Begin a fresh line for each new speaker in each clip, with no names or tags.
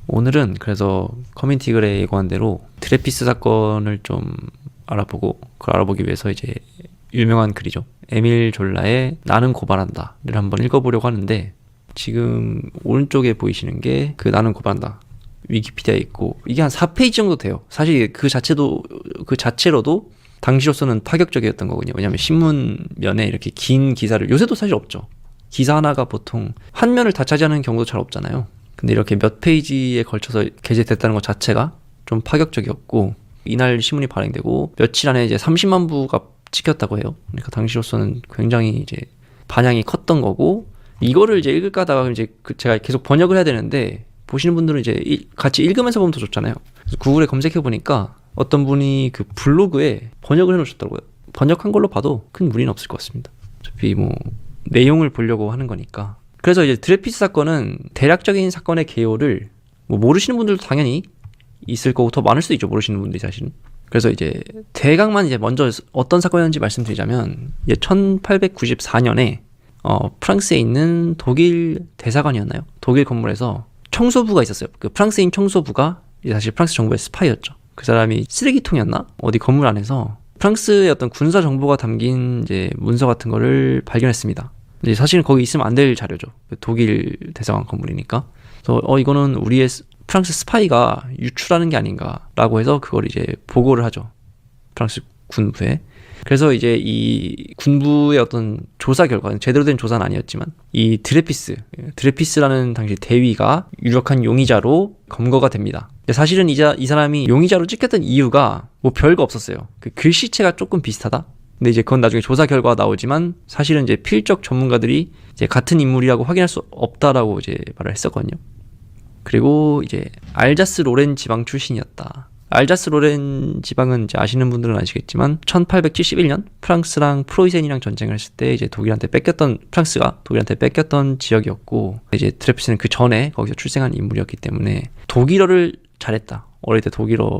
오늘은 그래서 커뮤니티 글에 예고한 대로 드레피스 사건을 좀 알아보고, 그걸 알아보기 위해서 이제 유명한 글이죠. 에밀 졸라의 나는 고발한다를 한번 읽어보려고 하는데, 지금 오른쪽에 보이시는 게 그 나는 고발한다 위키피디아에 있고, 이게 한 4페이지 정도 돼요. 사실 그 자체로도 당시로서는 파격적이었던 거거든요. 왜냐면 신문면에 이렇게 긴 기사를, 요새도 사실 없죠. 기사 하나가 보통 한 면을 다 차지하는 경우도 잘 없잖아요. 근데 이렇게 몇 페이지에 걸쳐서 게재됐다는 것 자체가 좀 파격적이었고, 이날 신문이 발행되고 며칠 안에 이제 30만 부가 찍혔다고 해요. 그러니까 당시로서는 굉장히 이제 반향이 컸던 거고, 이거를 이제 읽을까 하다가 이제 제가 계속 번역을 해야 되는데, 보시는 분들은 이제 같이 읽으면서 보면 더 좋잖아요. 그래서 구글에 검색해 보니까 어떤 분이 그 블로그에 번역을 해 놓으셨더라고요. 번역한 걸로 봐도 큰 무리는 없을 것 같습니다. 어차피 뭐 내용을 보려고 하는 거니까. 그래서 이제 드레피스 사건은 대략적인 사건의 개요를 뭐 모르시는 분들도 당연히 있을 거고, 더 많을 수도 있죠, 모르시는 분들이 사실은. 그래서 이제 대강만 이제 먼저 어떤 사건이었는지 말씀드리자면, 이제 1894년에 프랑스에 있는 독일 대사관이었나요? 독일 건물에서 청소부가 있었어요. 그 프랑스인 청소부가 이제 사실 프랑스 정부의 스파이였죠. 그 사람이 쓰레기통이었나? 어디 건물 안에서 프랑스의 어떤 군사 정보가 담긴 이제 문서 같은 거를 발견했습니다. 근데 사실은 거기 있으면 안 될 자료죠. 독일 대사관 건물이니까. 그래서 이거는 우리의 프랑스 스파이가 유출하는 게 아닌가라고 해서 그걸 이제 보고를 하죠, 프랑스 군부에. 그래서 이제 이 군부의 어떤 조사 결과는 제대로 된 조사는 아니었지만, 이 드레피스라는 당시 대위가 유력한 용의자로 검거가 됩니다. 사실은 이 사람이 용의자로 찍혔던 이유가 뭐 별거 없었어요. 그 글씨체가 조금 비슷하다. 근데 이제 그건 나중에 조사 결과가 나오지만, 사실은 이제 필적 전문가들이 이제 같은 인물이라고 확인할 수 없다라고 이제 말을 했었거든요. 그리고 이제 알자스 로렌 지방 출신이었다. 알자스 로렌 지방은 이제 아시는 분들은 아시겠지만 1871년 프랑스랑 프로이센이랑 전쟁을 했을 때 이제 프랑스가 독일한테 뺏겼던 지역이었고, 이제 드레피스는 그 전에 거기서 출생한 인물이었기 때문에 독일어를 잘했다. 어릴 때 독일어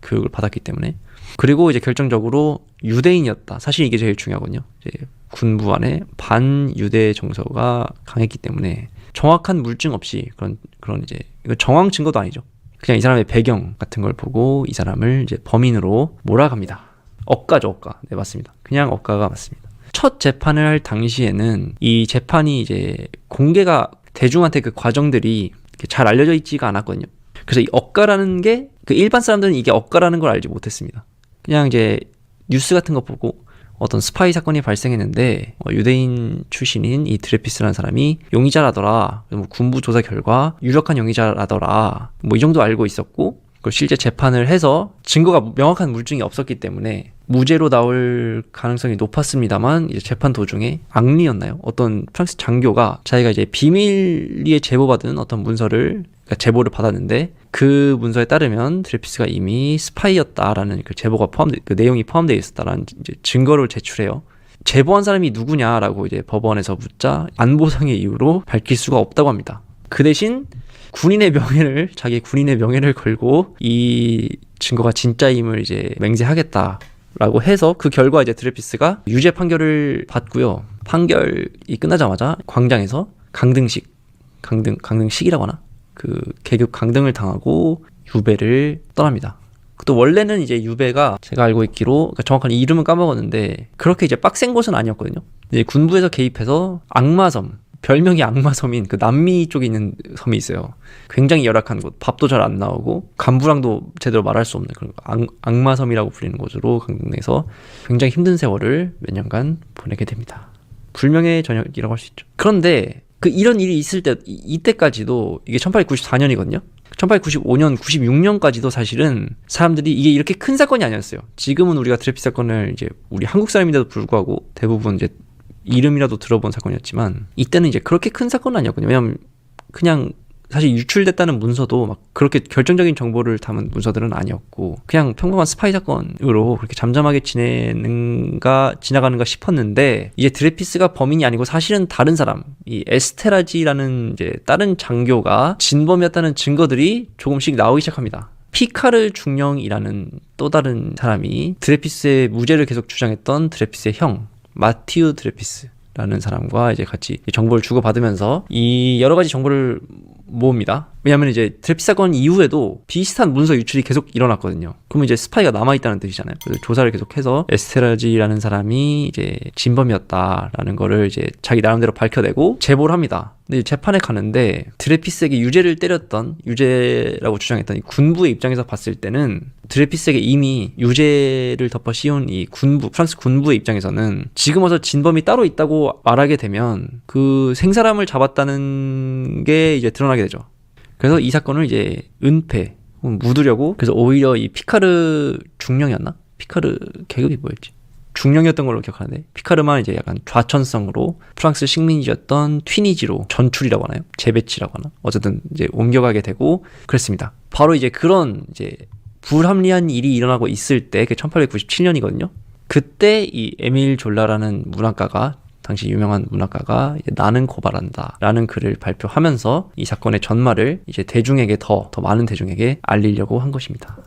교육을 받았기 때문에. 그리고 이제 결정적으로 유대인이었다. 사실 이게 제일 중요하거든요. 이제 군부 안에 반유대 정서가 강했기 때문에 정확한 물증 없이 그런 이제, 이거 정황 증거도 아니죠. 그냥 이 사람의 배경 같은 걸 보고 이 사람을 이제 범인으로 몰아갑니다. 억가죠, 억가. 네, 맞습니다. 그냥 억가가 맞습니다. 첫 재판을 할 당시에는 이 재판이 이제 공개가, 대중한테 그 과정들이 잘 알려져 있지가 않았거든요. 그래서 이 억가라는 게, 그 일반 사람들은 이게 억가라는 걸 알지 못했습니다. 그냥 이제 뉴스 같은 거 보고 어떤 스파이 사건이 발생했는데 유대인 출신인 이 드레피스라는 사람이 용의자라더라, 뭐 군부 조사 결과 유력한 용의자라더라, 뭐 이 정도 알고 있었고, 그걸 실제 재판을 해서 증거가 명확한 물증이 없었기 때문에 무죄로 나올 가능성이 높았습니다만, 이제 재판 도중에 앙리였나요? 어떤 프랑스 장교가 자기가 이제 비밀리에 제보받은 어떤 문서를, 그러니까 제보를 받았는데, 그 문서에 따르면 드레피스가 이미 스파이였다라는 그 제보가 그 내용이 포함되어 있었다라는 이제 증거를 제출해요. 제보한 사람이 누구냐라고 이제 법원에서 묻자 안보상의 이유로 밝힐 수가 없다고 합니다. 그 대신 자기 군인의 명예를 걸고 이 증거가 진짜임을 이제 맹세하겠다라고 해서, 그 결과 이제 드레피스가 유죄 판결을 받고요. 판결이 끝나자마자 광장에서 강등식이라고 하나? 그 계급 강등을 당하고 유배를 떠납니다. 또 원래는 이제 유배가 제가 알고 있기로, 그러니까 정확한 이름은 까먹었는데, 그렇게 이제 빡센 곳은 아니었거든요. 이제 군부에서 개입해서 악마섬, 별명이 악마섬인 그 남미 쪽에 있는 섬이 있어요. 굉장히 열악한 곳, 밥도 잘 안 나오고 간부랑도 제대로 말할 수 없는 그런 악마섬이라고 불리는 곳으로 강등돼서 굉장히 힘든 세월을 몇 년간 보내게 됩니다. 불명예 전역이라고 할 수 있죠. 그런데 이런 일이 있을 때, 이때까지도, 이게 1894년이거든요. 1895년, 96년까지도 사실은 사람들이 이게 이렇게 큰 사건이 아니었어요. 지금은 우리가 드레피스 사건을 이제 우리 한국 사람인데도 불구하고 대부분 이제 이름이라도 들어본 사건이었지만, 이때는 이제 그렇게 큰 사건은 아니었거든요. 왜냐면 그냥 사실 유출됐다는 문서도 막 그렇게 결정적인 정보를 담은 문서들은 아니었고, 그냥 평범한 스파이 사건으로 그렇게 잠잠하게 지나가는가 싶었는데, 이제 드레피스가 범인이 아니고 사실은 다른 사람, 이 에스테라지라는 이제 다른 장교가 진범이었다는 증거들이 조금씩 나오기 시작합니다. 피카르 중령이라는 또 다른 사람이 드레피스의 무죄를 계속 주장했던 드레피스의 형 마티우 드레피스라는 사람과 이제 같이 정보를 주고받으면서 이 여러 가지 정보를 모읍니다. 왜냐하면 이제 드레피스 사건 이후에도 비슷한 문서 유출이 계속 일어났거든요. 그러면 이제 스파이가 남아있다는 뜻이잖아요. 그래서 조사를 계속해서 에스테라지라는 사람이 이제 진범이었다라는 거를 이제 자기 나름대로 밝혀내고 제보를 합니다. 근데 재판에 가는데 드레피스에게 유죄라고 주장했던 이 군부의 입장에서 봤을 때는 드레피스에게 이미 유죄를 덮어 씌운 이 프랑스 군부의 입장에서는 지금 와서 진범이 따로 있다고 말하게 되면 그 생사람을 잡았다는 게 이제 드러나게 되죠. 그래서 이 사건을 이제 은폐, 묻으려고, 그래서 오히려 이 피카르 중령이었나? 피카르 계급이 뭐였지? 중령이었던 걸로 기억하는데, 피카르만 이제 약간 좌천성으로 프랑스 식민지였던 튀니지로 전출이라고 하나요? 재배치라고 하나? 어쨌든 이제 옮겨가게 되고 그랬습니다. 바로 이제 그런 이제 불합리한 일이 일어나고 있을 때, 그 1897년이거든요. 그때 이 에밀 졸라라는 문학가가, 당시 유명한 문학가가 나는 고발한다 라는 글을 발표하면서 이 사건의 전말을 이제 대중에게 더 많은 대중에게 알리려고 한 것입니다.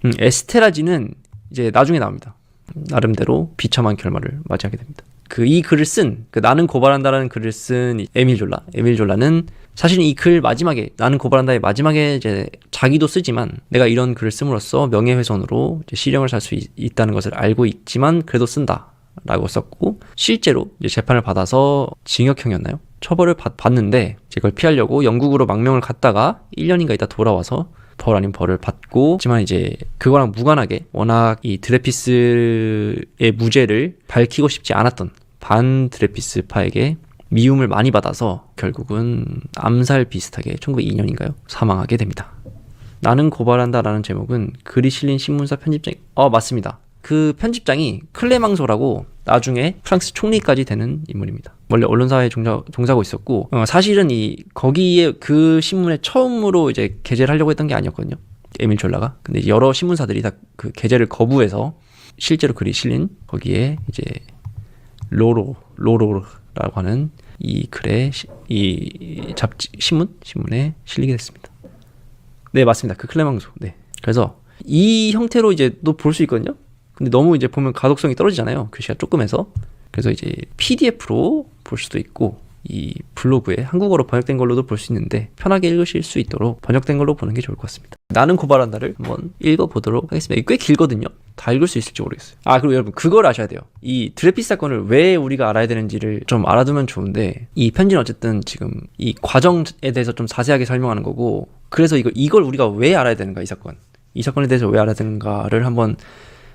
에스테라지는 이제 나중에 나옵니다. 나름대로 비참한 결말을 맞이하게 됩니다. 이 글을 쓴, 나는 고발한다라는 글을 쓴 에밀 졸라는 사실 이 글 마지막에, 나는 고발한다의 마지막에 이제 자기도 쓰지만 내가 이런 글을 씀으로써 명예훼손으로 이제 실형을 살 수 있다는 것을 알고 있지만 그래도 쓴다 라고 썼고, 실제로 이제 재판을 받아서 징역형이었나요? 처벌을 받는데 이걸 피하려고 영국으로 망명을 갔다가 1년인가 있다 돌아와서 벌 아닌 벌을 받고, 하지만 이제 그거랑 무관하게 워낙 이 드레피스의 무죄를 밝히고 싶지 않았던 반 드레피스파에게 미움을 많이 받아서 결국은 암살 비슷하게 1902년인가요? 사망하게 됩니다. 나는 고발한다라는 제목은 글이 실린 신문사 편집장이 맞습니다. 그 편집장이 클레망소라고 나중에 프랑스 총리까지 되는 인물입니다. 원래 언론사에 종사하고 있었고, 사실은 거기에 그 신문에 처음으로 이제 게재를 하려고 했던 게 아니었거든요. 에밀 졸라가. 근데 여러 신문사들이 다 그 게재를 거부해서 실제로 글이 실린 거기에 이제 로로라고 하는 이 글에 이 신문에 실리게 됐습니다. 네, 맞습니다. 그 클레망소. 네. 그래서 이 형태로 이제 또 볼 수 있거든요. 근데 너무 이제 보면 가독성이 떨어지잖아요. 글씨가 조금 해서. 그래서 이제 PDF로 볼 수도 있고, 이 블로그에 한국어로 번역된 걸로도 볼 수 있는데 편하게 읽으실 수 있도록 번역된 걸로 보는 게 좋을 것 같습니다. 나는 고발한다를 한번 읽어보도록 하겠습니다. 이게 꽤 길거든요. 다 읽을 수 있을지 모르겠어요. 그리고 여러분 그걸 아셔야 돼요. 이 드레피스 사건을 왜 우리가 알아야 되는지를 좀 알아두면 좋은데, 이 편지는 어쨌든 지금 이 과정에 대해서 좀 자세하게 설명하는 거고, 그래서 이걸 우리가 왜 알아야 되는가, 이 사건에 대해서 왜 알아야 되는가를 한번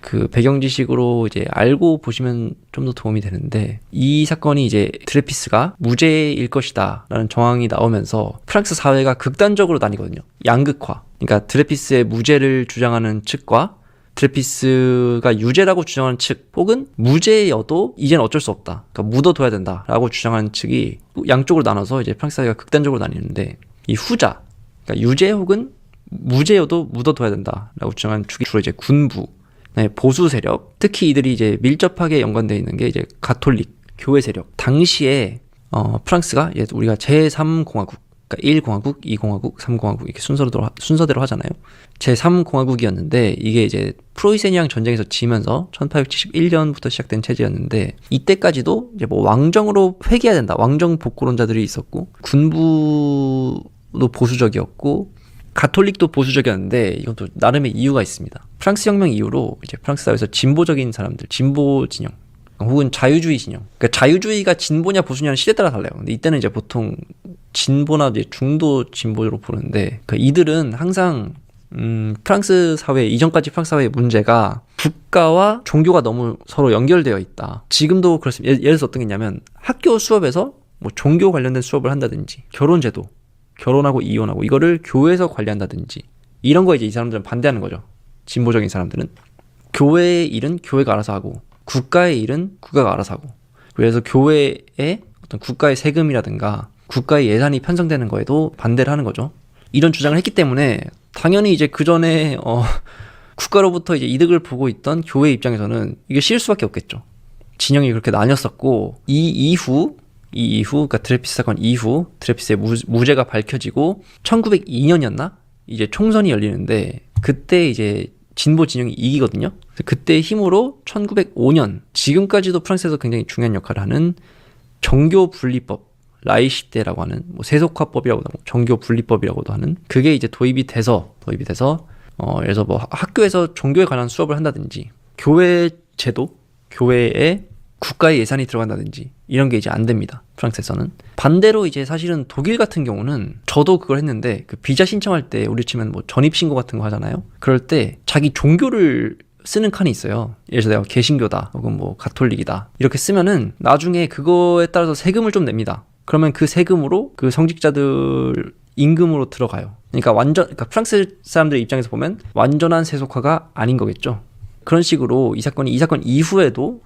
그 배경 지식으로 이제 알고 보시면 좀 더 도움이 되는데, 이 사건이 이제 드레피스가 무죄일 것이다 라는 정황이 나오면서 프랑스 사회가 극단적으로 나뉘거든요. 양극화. 그러니까 드레피스의 무죄를 주장하는 측과 드레피스가 유죄라고 주장하는 측, 혹은 무죄여도 이젠 어쩔 수 없다, 그러니까 묻어둬야 된다 라고 주장하는 측이 양쪽으로 나눠서 이제 프랑스 사회가 극단적으로 나뉘는데, 이 후자, 그러니까 유죄 혹은 무죄여도 묻어둬야 된다 라고 주장하는 축이 주로 이제 군부, 보수 세력, 특히 이들이 이제 밀접하게 연관되어 있는 게 이제 가톨릭 교회 세력. 당시에 프랑스가 우리가 제3공화국, 그러니까 1공화국, 2공화국, 3공화국 이렇게 순서대로 하잖아요. 제3공화국이었는데 이게 이제 프로이세니앙 전쟁에서 지면서 1871년부터 시작된 체제였는데, 이때까지도 이제 뭐 왕정으로 회귀해야 된다, 왕정 복구론자들이 있었고, 군부도 보수적이었고, 가톨릭도 보수적이었는데, 이건 또 나름의 이유가 있습니다. 프랑스 혁명 이후로 이제 프랑스 사회에서 진보적인 사람들, 진보 진영 혹은 자유주의 진영, 그러니까 자유주의가 진보냐 보수냐는 시대에 따라 달라요. 근데 이때는 이제 보통 진보나 이제 중도 진보로 보는데, 그러니까 이들은 항상 프랑스 사회, 이전까지 프랑스 사회의 문제가 국가와 종교가 너무 서로 연결되어 있다. 지금도 그렇습니다. 예를 들어서 어떤 게 있냐면, 학교 수업에서 뭐 종교 관련된 수업을 한다든지, 결혼제도, 결혼하고 이혼하고 이거를 교회에서 관리한다든지, 이런 거에 이제 이 사람들은 반대하는 거죠. 진보적인 사람들은 교회의 일은 교회가 알아서 하고, 국가의 일은 국가가 알아서 하고, 그래서 교회의 어떤 국가의 세금이라든가 국가의 예산이 편성되는 거에도 반대를 하는 거죠. 이런 주장을 했기 때문에 당연히 이제 그 전에 국가로부터 이제 이득을 보고 있던 교회 입장에서는 이게 싫을 수밖에 없겠죠. 진영이 그렇게 나뉘었었고, 이 이후 그러니까 드레피스 사건 이후 드레피스의 무죄가 밝혀지고 1902년이었나? 이제 총선이 열리는데, 그때 이제 진보 진영이 이기거든요. 그때 힘으로 1905년, 지금까지도 프랑스에서 굉장히 중요한 역할을 하는 정교 분리법을 라이시대라고 하는 뭐 세속화법이라고도 하고 정교 분리법이라고도 하는 그게 이제 도입이 돼서 예를 들어서 뭐 학교에서 종교에 관한 수업을 한다든지 교회 제도, 교회에 국가의 예산이 들어간다든지 이런 게 이제 안 됩니다. 프랑스에서는. 반대로 이제 사실은 독일 같은 경우는 저도 그걸 했는데 그 비자 신청할 때 우리 치면 뭐 전입신고 같은 거 하잖아요. 그럴 때 자기 종교를 쓰는 칸이 있어요. 예를 들어서 내가 개신교다 혹은 뭐 가톨릭이다 이렇게 쓰면은 나중에 그거에 따라서 세금을 좀 냅니다. 그러면 그 세금으로 그 성직자들 임금으로 들어가요. 그러니까 프랑스 사람들 입장에서 보면 완전한 세속화가 아닌 거겠죠. 그런 식으로 이 사건 이후에도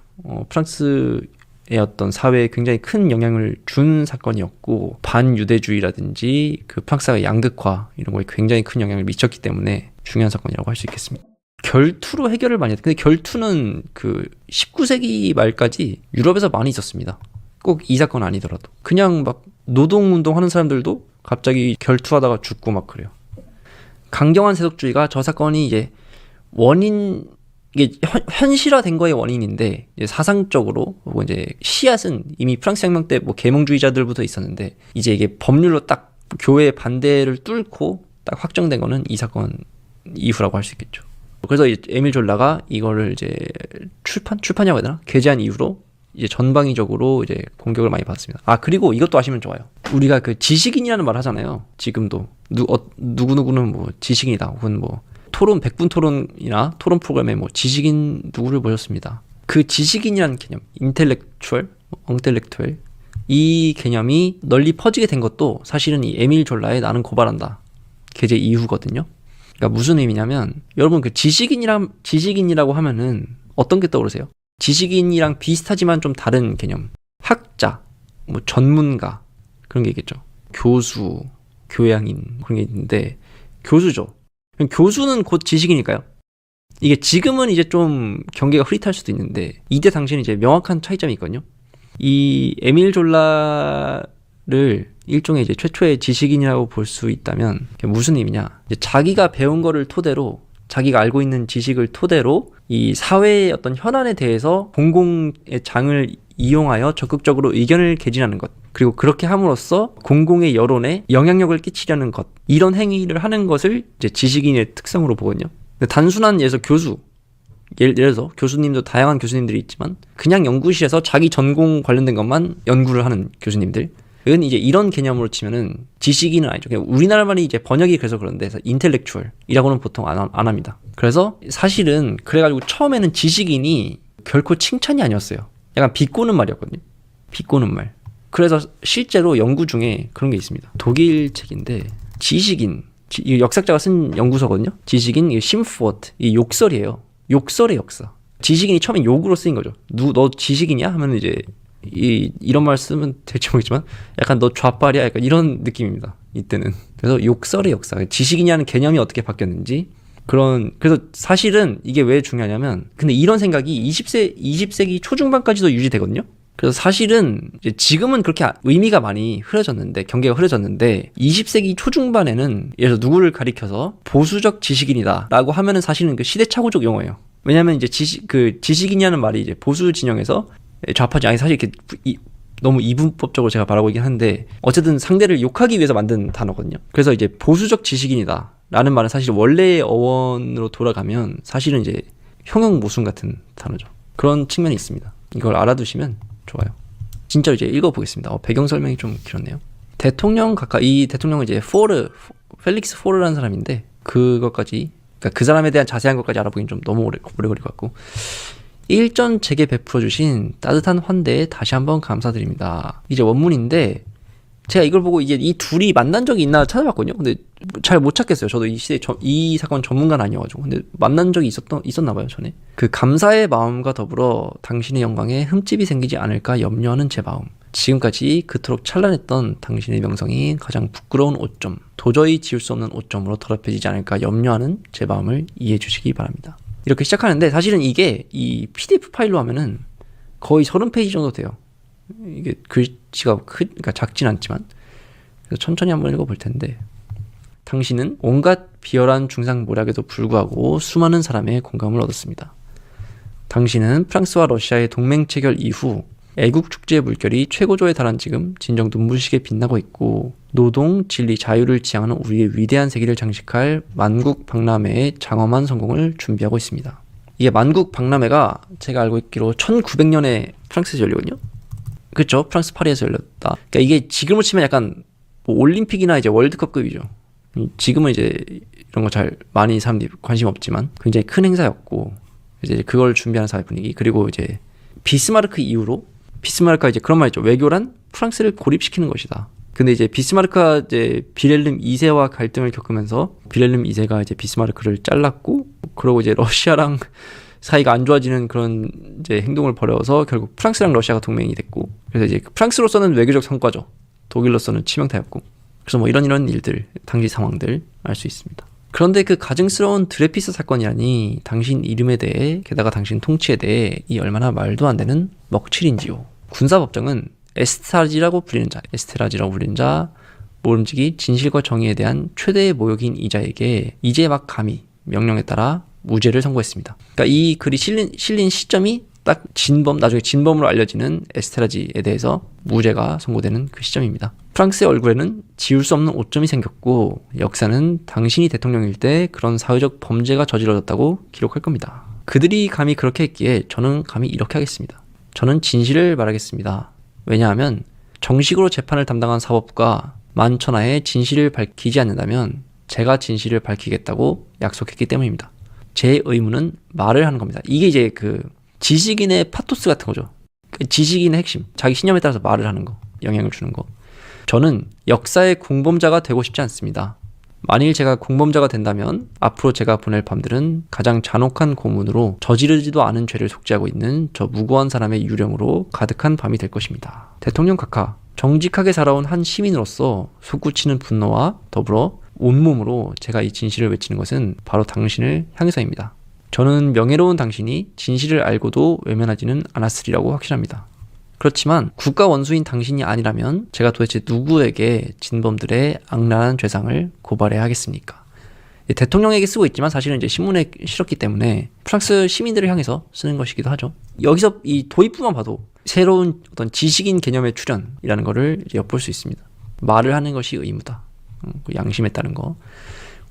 프랑스의 어떤 사회에 굉장히 큰 영향을 준 사건이었고 반유대주의라든지 그 프랑스의 양극화 이런 거에 굉장히 큰 영향을 미쳤기 때문에 중요한 사건이라고 할 수 있겠습니다. 결투로 해결을 많이 했다. 근데 결투는 그 19세기 말까지 유럽에서 많이 있었습니다. 꼭 이 사건 아니더라도 그냥 막 노동운동 하는 사람들도 갑자기 결투하다가 죽고 막 그래요. 강경한 세속주의가 저 사건이 이제 이게 현실화된 거의 원인인데 이제 사상적으로 혹은 이제 씨앗은 이미 프랑스 혁명 때 뭐 계몽주의자들부터 있었는데 이제 이게 법률로 딱 교회의 반대를 뚫고 딱 확정된 거는 이 사건 이후라고 할 수 있겠죠. 그래서 이제 에밀 졸라가 이거를 이제 출판이라고 해야 되나? 게재한 이후로 이제 전방위적으로 이제 공격을 많이 받았습니다. 아, 그리고 이것도 아시면 좋아요. 우리가 그 지식인이라는 말 하잖아요. 지금도 누구누구는 뭐 지식인이다 혹은 뭐 토론 100분 토론이나 토론 프로그램에 뭐 지식인 누구를 모셨습니다. 그 지식인이라는 개념, 인텔렉추얼, 엉텔렉투얼 이 개념이 널리 퍼지게 된 것도 사실은 이 에밀 졸라의 나는 고발한다 게재 이후거든요. 그러니까 무슨 의미냐면 여러분 그 지식인이라고 하면은 어떤 게 떠오르세요? 지식인이랑 비슷하지만 좀 다른 개념. 학자, 뭐 전문가 그런 게 있겠죠. 교수, 교양인 그런 게 있는데 교수죠. 교수는 곧 지식이니까요. 이게 지금은 이제 좀 경계가 흐릿할 수도 있는데 이때 당시에는 이제 명확한 차이점이 있거든요. 이 에밀 졸라를 일종의 이제 최초의 지식인이라고 볼 수 있다면 무슨 의미냐? 이제 자기가 배운 거를 토대로 자기가 알고 있는 지식을 토대로 이 사회의 어떤 현안에 대해서 공공의 장을 이용하여 적극적으로 의견을 개진하는 것, 그리고 그렇게 함으로써 공공의 여론에 영향력을 끼치려는 것, 이런 행위를 하는 것을 이제 지식인의 특성으로 보거든요. 단순한 예를 들어서 교수, 예를 들어서 교수님도 다양한 교수님들이 있지만 그냥 연구실에서 자기 전공 관련된 것만 연구를 하는 교수님들, 은 이제 이런 개념으로 치면은 지식인은 아니죠. 그냥 우리나라 말이 이제 번역이 그래서 그런데 인텔렉추얼이라고는 보통 안 합니다. 그래서 사실은 그래가지고 처음에는 지식인이 결코 칭찬이 아니었어요. 약간 비꼬는 말이었거든요. 비꼬는 말. 그래서 실제로 연구 중에 그런 게 있습니다. 독일 책인데 지식인, 이 역사자가 쓴 연구서거든요. 지식인, 이 심프워트, 이 욕설이에요. 욕설의 역사. 지식인이 처음에 욕으로 쓰인 거죠. 너 지식이냐? 하면 이제 이런 말 쓰면 될지 모르겠지만 약간 너 좌빨이야 약간 이런 느낌입니다. 이때는. 그래서 욕설의 역사, 지식인이라는 개념이 어떻게 바뀌었는지 그래서 사실은 이게 왜 중요하냐면 근데 이런 생각이 20세기 초중반까지도 유지되거든요. 그래서 사실은 이제 지금은 그렇게 의미가 많이 흐려졌는데 경계가 흐려졌는데 20세기 초중반에는 예를 들어 누구를 가리켜서 보수적 지식인이다 라고 하면은 사실은 그 시대착오적 용어예요. 왜냐하면 이제 지식인이라는 말이 이제 보수 진영에서 좌파지 아니 사실 이렇게 너무 이분법적으로 제가 말하고 있긴 한데 어쨌든 상대를 욕하기 위해서 만든 단어거든요. 그래서 이제 보수적 지식인이다 라는 말은 사실 원래의 어원으로 돌아가면 사실은 이제 형용모순 같은 단어죠. 그런 측면이 있습니다. 이걸 알아두시면 좋아요. 진짜 이제 읽어보겠습니다. 배경 설명이 좀 길었네요. 이 대통령은 이제 펠릭스 포르라는 사람인데 그러니까 그 사람에 대한 자세한 것까지 알아보긴 좀 너무 오래 걸릴 것 같고 일전 제게 베풀어주신 따뜻한 환대에 다시 한번 감사드립니다. 이제 원문인데 제가 이걸 보고 이제 이 둘이 만난 적이 있나 찾아봤거든요. 근데 잘 못 찾겠어요. 저도 이 사건 전문가는 아니어가지고. 근데 만난 적이 있었나 봐요, 전에. 그 감사의 마음과 더불어 당신의 영광에 흠집이 생기지 않을까 염려하는 제 마음. 지금까지 그토록 찬란했던 당신의 명성이 가장 부끄러운 오점, 도저히 지울 수 없는 오점으로 더럽혀지지 않을까 염려하는 제 마음을 이해해 주시기 바랍니다. 이렇게 시작하는데 사실은 이게 이 PDF 파일로 하면은 거의 30페이지 정도 돼요. 이게 글씨가 그러니까 작진 않지만 그래서 천천히 한번 읽어볼 텐데 당신은 온갖 비열한 중상모략에도 불구하고 수많은 사람의 공감을 얻었습니다. 당신은 프랑스와 러시아의 동맹 체결 이후 애국 축제의 물결이 최고조에 달한 지금 진정 눈부시게 빛나고 있고 노동, 진리, 자유를 지향하는 우리의 위대한 세계를 장식할 만국 박람회의 장엄한 성공을 준비하고 있습니다. 이게 만국 박람회가 제가 알고 있기로 1900년에 프랑스에서 열리거든요. 그렇죠. 프랑스 파리에서 열렸다. 그러니까 이게 지금으로 치면 약간 뭐 올림픽이나 이제 월드컵급이죠. 지금은 이제 이런 거 잘 많이 사람들이 관심 없지만 굉장히 큰 행사였고 이제 그걸 준비하는 사회 분위기 그리고 이제 비스마르크 이후로 비스마르크가 이제 그런 말 있죠. 외교란 프랑스를 고립시키는 것이다. 근데 이제 비스마르크가 이제 빌헬름 2세와 갈등을 겪으면서 빌헬름 2세가 이제 비스마르크를 잘랐고 그러고 이제 러시아랑 사이가 안 좋아지는 그런 이제 행동을 벌여서 결국 프랑스랑 러시아가 동맹이 됐고 그래서 이제 프랑스로서는 외교적 성과죠. 독일로서는 치명타였고 그래서 뭐 이런 일들 당시 상황들 알 수 있습니다. 그런데 그 가증스러운 드레피스 사건이라니 당신 이름에 대해 게다가 당신 통치에 대해 이 얼마나 말도 안 되는 먹칠인지요. 군사법정은 에스테라지라고 불리는 자 모름지기 진실과 정의에 대한 최대의 모욕인 이자에게 이제 막 감히 명령에 따라 무죄를 선고했습니다. 그러니까 이 글이 실린 시점이 딱 나중에 진범으로 알려지는 에스테라지에 대해서 무죄가 선고되는 그 시점입니다. 프랑스의 얼굴에는 지울 수 없는 오점이 생겼고 역사는 당신이 대통령일 때 그런 사회적 범죄가 저질러졌다고 기록할 겁니다. 그들이 감히 그렇게 했기에 저는 감히 이렇게 하겠습니다. 저는 진실을 말하겠습니다. 왜냐하면 정식으로 재판을 담당한 사법부가 만천하에 진실을 밝히지 않는다면 제가 진실을 밝히겠다고 약속했기 때문입니다. 제 의무는 말을 하는 겁니다. 이게 이제 그 지식인의 파토스 같은 거죠. 그 지식인의 핵심. 자기 신념에 따라서 말을 하는 거. 영향을 주는 거. 저는 역사의 공범자가 되고 싶지 않습니다. 만일 제가 공범자가 된다면 앞으로 제가 보낼 밤들은 가장 잔혹한 고문으로 저지르지도 않은 죄를 속죄하고 있는 저 무고한 사람의 유령으로 가득한 밤이 될 것입니다. 대통령 각하, 정직하게 살아온 한 시민으로서 솟구치는 분노와 더불어 온몸으로 제가 이 진실을 외치는 것은 바로 당신을 향해서입니다. 저는 명예로운 당신이 진실을 알고도 외면하지는 않았으리라고 확신합니다. 그렇지만 국가 원수인 당신이 아니라면 제가 도대체 누구에게 진범들의 악랄한 죄상을 고발해야 하겠습니까? 대통령에게 쓰고 있지만 사실은 이제 신문에 실었기 때문에 프랑스 시민들을 향해서 쓰는 것이기도 하죠. 여기서 이 도입부만 봐도 새로운 어떤 지식인 개념의 출현이라는 것을 엿볼 수 있습니다. 말을 하는 것이 의무다. 양심에 따른 거.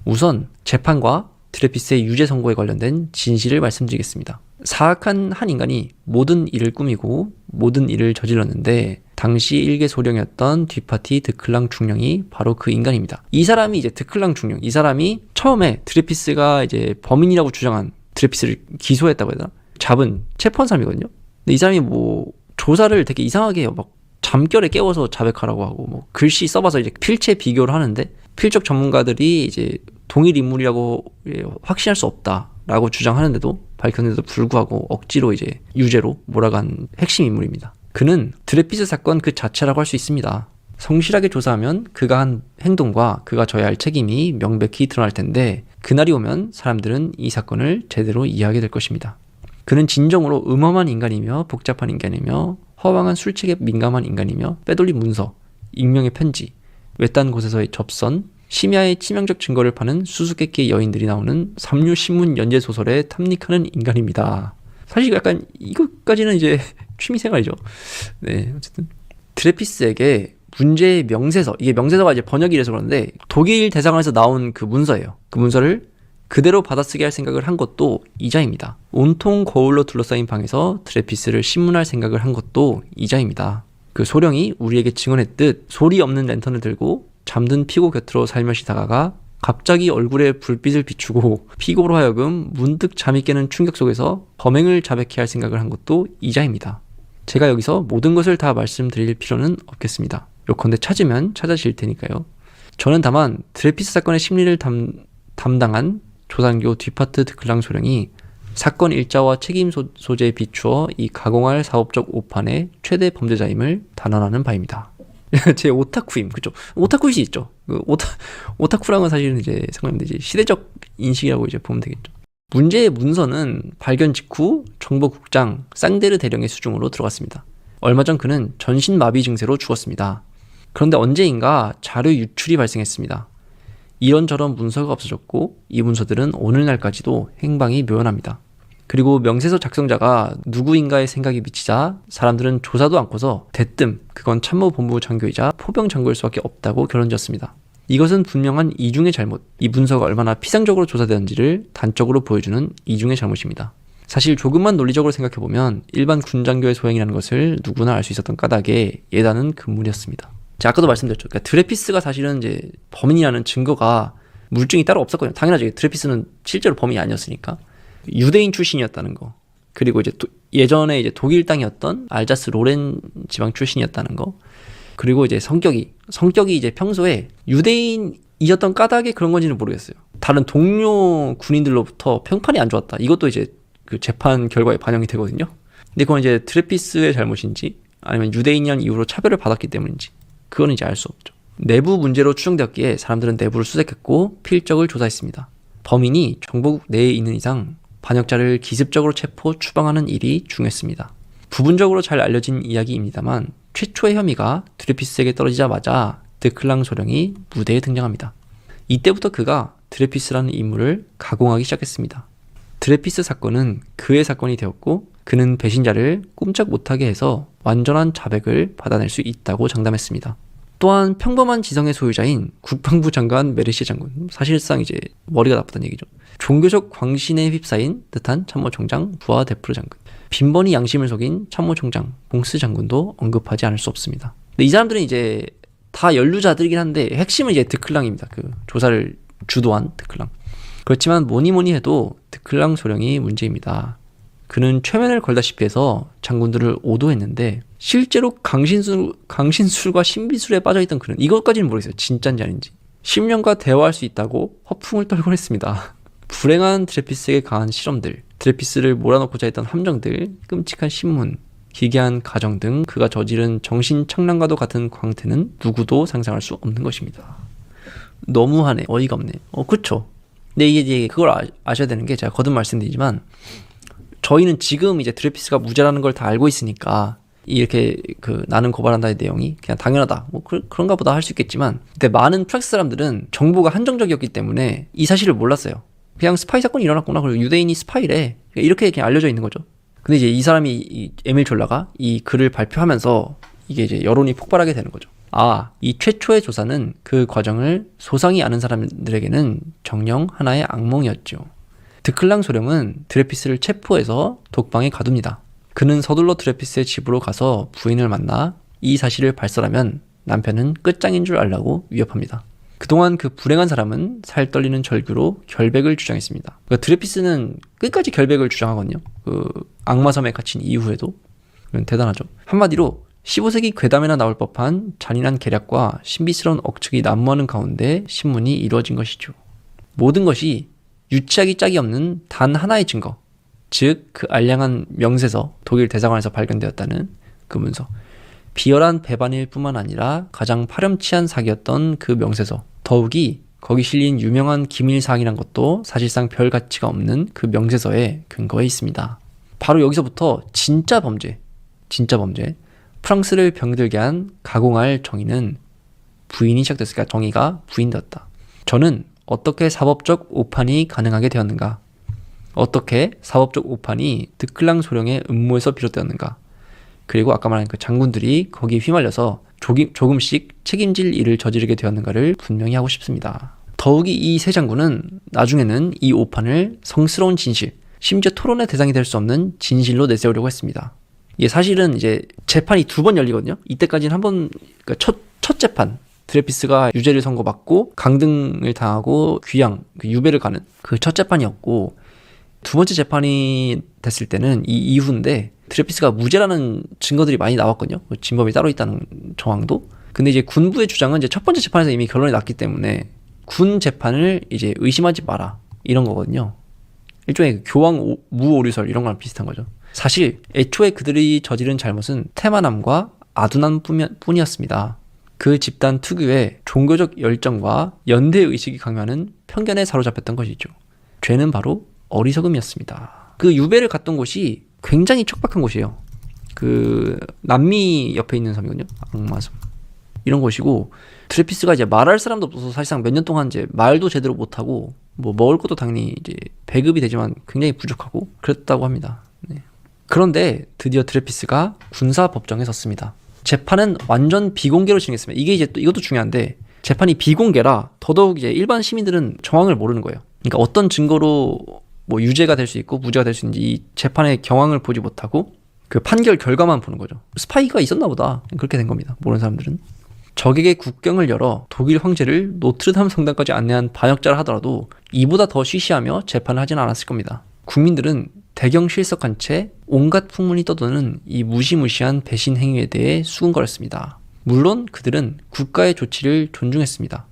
우선 재판과 드레피스의 유죄 선고에 관련된 진실을 말씀드리겠습니다. 사악한 한 인간이 모든 일을 꾸미고 모든 일을 저질렀는데 당시 일개 소령이었던 뒤파티 드클랑 중령이 바로 그 인간입니다. 이 사람이 이제 드클랑 중령, 이 사람이 처음에 드레피스가 이제 범인이라고 주장한 드레피스를 기소했다고 해야 되나? 잡은 체포한 사람이거든요. 근데 이 사람이 뭐 조사를 되게 이상하게 해요. 막 잠결에 깨워서 자백하라고 하고 뭐 글씨 써봐서 이제 필체 비교를 하는데 필적 전문가들이 이제 동일 인물이라고 확신할 수 없다라고 주장하는데도 밝혔는데도 불구하고 억지로 이제 유죄로 몰아간 핵심 인물입니다. 그는 드레피스 사건 그 자체라고 할 수 있습니다. 성실하게 조사하면 그가 한 행동과 그가 져야 할 책임이 명백히 드러날 텐데 그날이 오면 사람들은 이 사건을 제대로 이해하게 될 것입니다. 그는 진정으로 음험한 인간이며 복잡한 인간이며 허황한 술책에 민감한 인간이며 빼돌린 문서, 익명의 편지, 외딴 곳에서의 접선, 심야의 치명적 증거를 파는 수수께끼의 여인들이 나오는 삼류신문 연재소설에 탐닉하는 인간입니다. 사실 약간 이것까지는 이제 취미생활이죠. 네, 어쨌든 드레피스에게 문제의 명세서, 이게 명세서가 이제 번역이 돼서 그런데 독일 대사관에서 나온 그 문서예요. 그 문서를 그대로 받아쓰게 할 생각을 한 것도 이자입니다. 온통 거울로 둘러싸인 방에서 드레피스를 신문할 생각을 한 것도 이자입니다. 그 소령이 우리에게 증언했듯 소리 없는 랜턴을 들고 잠든 피고 곁으로 살며시 다가가 갑자기 얼굴에 불빛을 비추고 피고로 하여금 문득 잠이 깨는 충격 속에서 범행을 자백해야 할 생각을 한 것도 이자입니다. 제가 여기서 모든 것을 다 말씀드릴 필요는 없겠습니다. 요컨대 찾으면 찾아질 테니까요. 저는 다만 드레피스 사건의 심리를 담당한 조산교 뒤파트 드클랑 소령이 사건 일자와 책임 소재에 비추어 이 가공할 사업적 오판의 최대 범죄자임을 단언하는 바입니다. 제 오타쿠임, 그죠? 오타쿠이 있죠. 그 오타쿠랑은 사실은 이제 상관없는데 시대적 인식이라고 이제 보면 되겠죠. 문제의 문서는 발견 직후 정보국장 쌍데르 대령의 수중으로 들어갔습니다. 얼마 전 그는 전신마비 증세로 죽었습니다. 그런데 언제인가 자료 유출이 발생했습니다. 이런저런 문서가 없어졌고 이 문서들은 오늘날까지도 행방이 묘연합니다. 그리고 명세서 작성자가 누구인가의 생각이 미치자 사람들은 조사도 않고서 대뜸 그건 참모본부 장교이자 포병 장교일 수밖에 없다고 결론지었습니다. 이것은 분명한 이중의 잘못, 이 문서가 얼마나 피상적으로 조사되었는지를 단적으로 보여주는 이중의 잘못입니다. 사실 조금만 논리적으로 생각해보면 일반 군장교의 소행이라는 것을 누구나 알 수 있었던 까닭에 예단은 금물이었습니다. 제가 아까도 말씀드렸죠. 그러니까 드레피스가 사실은 이제 범인이라는 증거가 물증이 따로 없었거든요. 당연하죠. 드레피스는 실제로 범인이 아니었으니까. 유대인 출신이었다는 거. 그리고 이제 예전에 이제 독일 땅이었던 알자스 로렌 지방 출신이었다는 거. 그리고 이제 성격이 이제 평소에 유대인이었던 까닭에 그런 건지는 모르겠어요. 다른 동료 군인들로부터 평판이 안 좋았다. 이것도 이제 그 재판 결과에 반영이 되거든요. 근데 그건 이제 드레피스의 잘못인지 아니면 유대인이란 이유로 차별을 받았기 때문인지 그건 이제 알 수 없죠. 내부 문제로 추정되었기에 사람들은 내부를 수색했고 필적을 조사했습니다. 범인이 정보국 내에 있는 이상 반역자를 기습적으로 체포, 추방하는 일이 중요했습니다. 부분적으로 잘 알려진 이야기입니다만 최초의 혐의가 드레피스에게 떨어지자마자 드클랑 소령이 무대에 등장합니다. 이때부터 그가 드레피스라는 인물을 가공하기 시작했습니다. 드레피스 사건은 그의 사건이 되었고 그는 배신자를 꼼짝 못하게 해서 완전한 자백을 받아낼 수 있다고 장담했습니다. 또한 평범한 지성의 소유자인 국방부 장관 메르시 장군, 사실상 이제 머리가 나쁘다는 얘기죠. 종교적 광신에 휩싸인 듯한 참모총장 부하 데프르 장군, 빈번히 양심을 속인 참모총장 봉스 장군도 언급하지 않을 수 없습니다. 근데 이 사람들은 이제 다 연루자들이긴 한데 핵심은 이제 드클랑입니다. 그 조사를 주도한 드클랑. 그렇지만 뭐니 해도 드클랑 소령이 문제입니다. 그는 최면을 걸다시피 해서 장군들을 오도했는데 실제로 강신술과 신비술에 빠져있던 그는 이것까지는 모르겠어요. 진짜인지 아닌지. 10년과 대화할 수 있다고 허풍을 떨곤 했습니다. 불행한 드레피스에게 강한 실험들, 드레피스를 몰아넣고자 했던 함정들, 끔찍한 신문, 기괴한 가정 등 그가 저지른 정신착란과도 같은 광태는 누구도 상상할 수 없는 것입니다. 너무하네. 어이가 없네. 그쵸. 근데 이게 그걸 아셔야 되는 게 제가 거듭 말씀드리지만 저희는 지금 이제 드레피스가 무죄라는 걸 다 알고 있으니까 이렇게 그 나는 고발한다의 내용이 그냥 당연하다 뭐 그런가 보다 할 수 있겠지만 근데 많은 프랑스 사람들은 정보가 한정적이었기 때문에 이 사실을 몰랐어요. 그냥 스파이 사건이 일어났구나. 그리고 유대인이 스파이래. 이렇게 그냥 알려져 있는 거죠. 근데 이제 이 사람이 이 에밀 졸라가 이 글을 발표하면서 이게 이제 여론이 폭발하게 되는 거죠. 이 최초의 조사는 그 과정을 소상히 아는 사람들에게는 정녕 하나의 악몽이었죠. 드클랑 소령은 드레피스를 체포해서 독방에 가둡니다. 그는 서둘러 드레피스의 집으로 가서 부인을 만나 이 사실을 발설하면 남편은 끝장인 줄 알라고 위협합니다. 그동안 그 불행한 사람은 살 떨리는 절규로 결백을 주장했습니다. 그러니까 드레피스는 끝까지 결백을 주장하거든요. 그 악마섬에 갇힌 이후에도. 대단하죠. 한마디로 15세기 괴담에나 나올 법한 잔인한 계략과 신비스러운 억측이 난무하는 가운데 신문이 이루어진 것이죠. 모든 것이 유치하기 짝이 없는 단 하나의 증거, 즉 그 알량한 명세서, 독일 대사관에서 발견되었다는 그 문서. 비열한 배반일 뿐만 아니라 가장 파렴치한 사기였던 그 명세서, 더욱이 거기 실린 유명한 기밀사항이란 것도 사실상 별 가치가 없는 그 명세서에 근거해 있습니다. 바로 여기서부터 진짜 범죄, 프랑스를 병들게 한 가공할 정의는 부인이 시작됐으니까 정의가 부인되었다. 저는 어떻게 사법적 오판이 가능하게 되었는가? 어떻게 사법적 오판이 드클랑 소령의 음모에서 비롯되었는가? 그리고 아까 말한 그 장군들이 거기에 휘말려서 조금씩 책임질 일을 저지르게 되었는가를 분명히 하고 싶습니다. 더욱이 이 세 장군은 나중에는 이 오판을 성스러운 진실, 심지어 토론의 대상이 될 수 없는 진실로 내세우려고 했습니다. 이게 사실은 이제 재판이 2번 열리거든요. 이때까지는 한 번, 그러니까 첫 재판, 드레피스가 유죄를 선고받고 강등을 당하고 귀양, 유배를 가는 그 첫 재판이었고, 2번째 재판이 됐을 때는 이 이후인데 드레피스가 무죄라는 증거들이 많이 나왔거든요. 진범이 따로 있다는 정황도. 근데 이제 군부의 주장은 이제 첫 번째 재판에서 이미 결론이 났기 때문에 군 재판을 이제 의심하지 마라 이런 거거든요. 일종의 교황 무오류설 이런 거랑 비슷한 거죠. 사실 애초에 그들이 저지른 잘못은 태만함과 아둔함 뿐이었습니다. 그 집단 특유의 종교적 열정과 연대의식이 강요하는 편견에 사로잡혔던 것이죠. 죄는 바로 어리석음이었습니다. 그 유배를 갔던 곳이 굉장히 척박한 곳이에요. 그 남미 옆에 있는 섬이거든요. 악마섬. 이런 곳이고 드레피스가 이제 말할 사람도 없어서 사실상 몇 년 동안 이제 말도 제대로 못하고 뭐 먹을 것도 당연히 이제 배급이 되지만 굉장히 부족하고 그랬다고 합니다. 네. 그런데 드디어 드레피스가 군사법정에 섰습니다. 재판은 완전 비공개로 진행했습니다. 이게 이제 또 이것도 중요한데 재판이 비공개라 더더욱 이제 일반 시민들은 정황을 모르는 거예요. 그러니까 어떤 증거로 뭐 유죄가 될 수 있고 무죄가 될 수 있는지 이 재판의 경황을 보지 못하고 그 판결 결과만 보는 거죠. 스파이가 있었나 보다. 그렇게 된 겁니다. 모르는 사람들은. 적에게 국경을 열어 독일 황제를 노트르담 성당까지 안내한 반역자라 하더라도 이보다 더 시시하며 재판을 하진 않았을 겁니다. 국민들은 대경 실석한 채 온갖 풍문이 떠도는 이 무시무시한 배신 행위에 대해 수군거렸습니다. 물론 그들은 국가의 조치를 존중했습니다.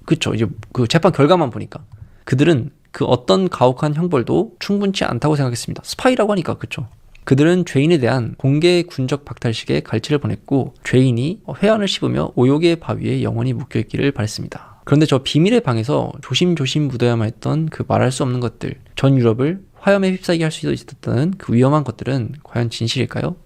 그쵸? 이제 그 재판 결과만 보니까 그들은 그 어떤 가혹한 형벌도 충분치 않다고 생각했습니다. 스파이라고 하니까 그쵸? 그들은 죄인에 대한 공개 군적 박탈식에 갈치를 보냈고 죄인이 회한을 씹으며 오욕의 바위에 영원히 묶여있기를 바랬습니다. 그런데 저 비밀의 방에서 조심조심 묻어야만 했던 그 말할 수 없는 것들, 전 유럽을 화염에 휩싸이게 할 수 있었다는 그 위험한 것들은 과연 진실일까요?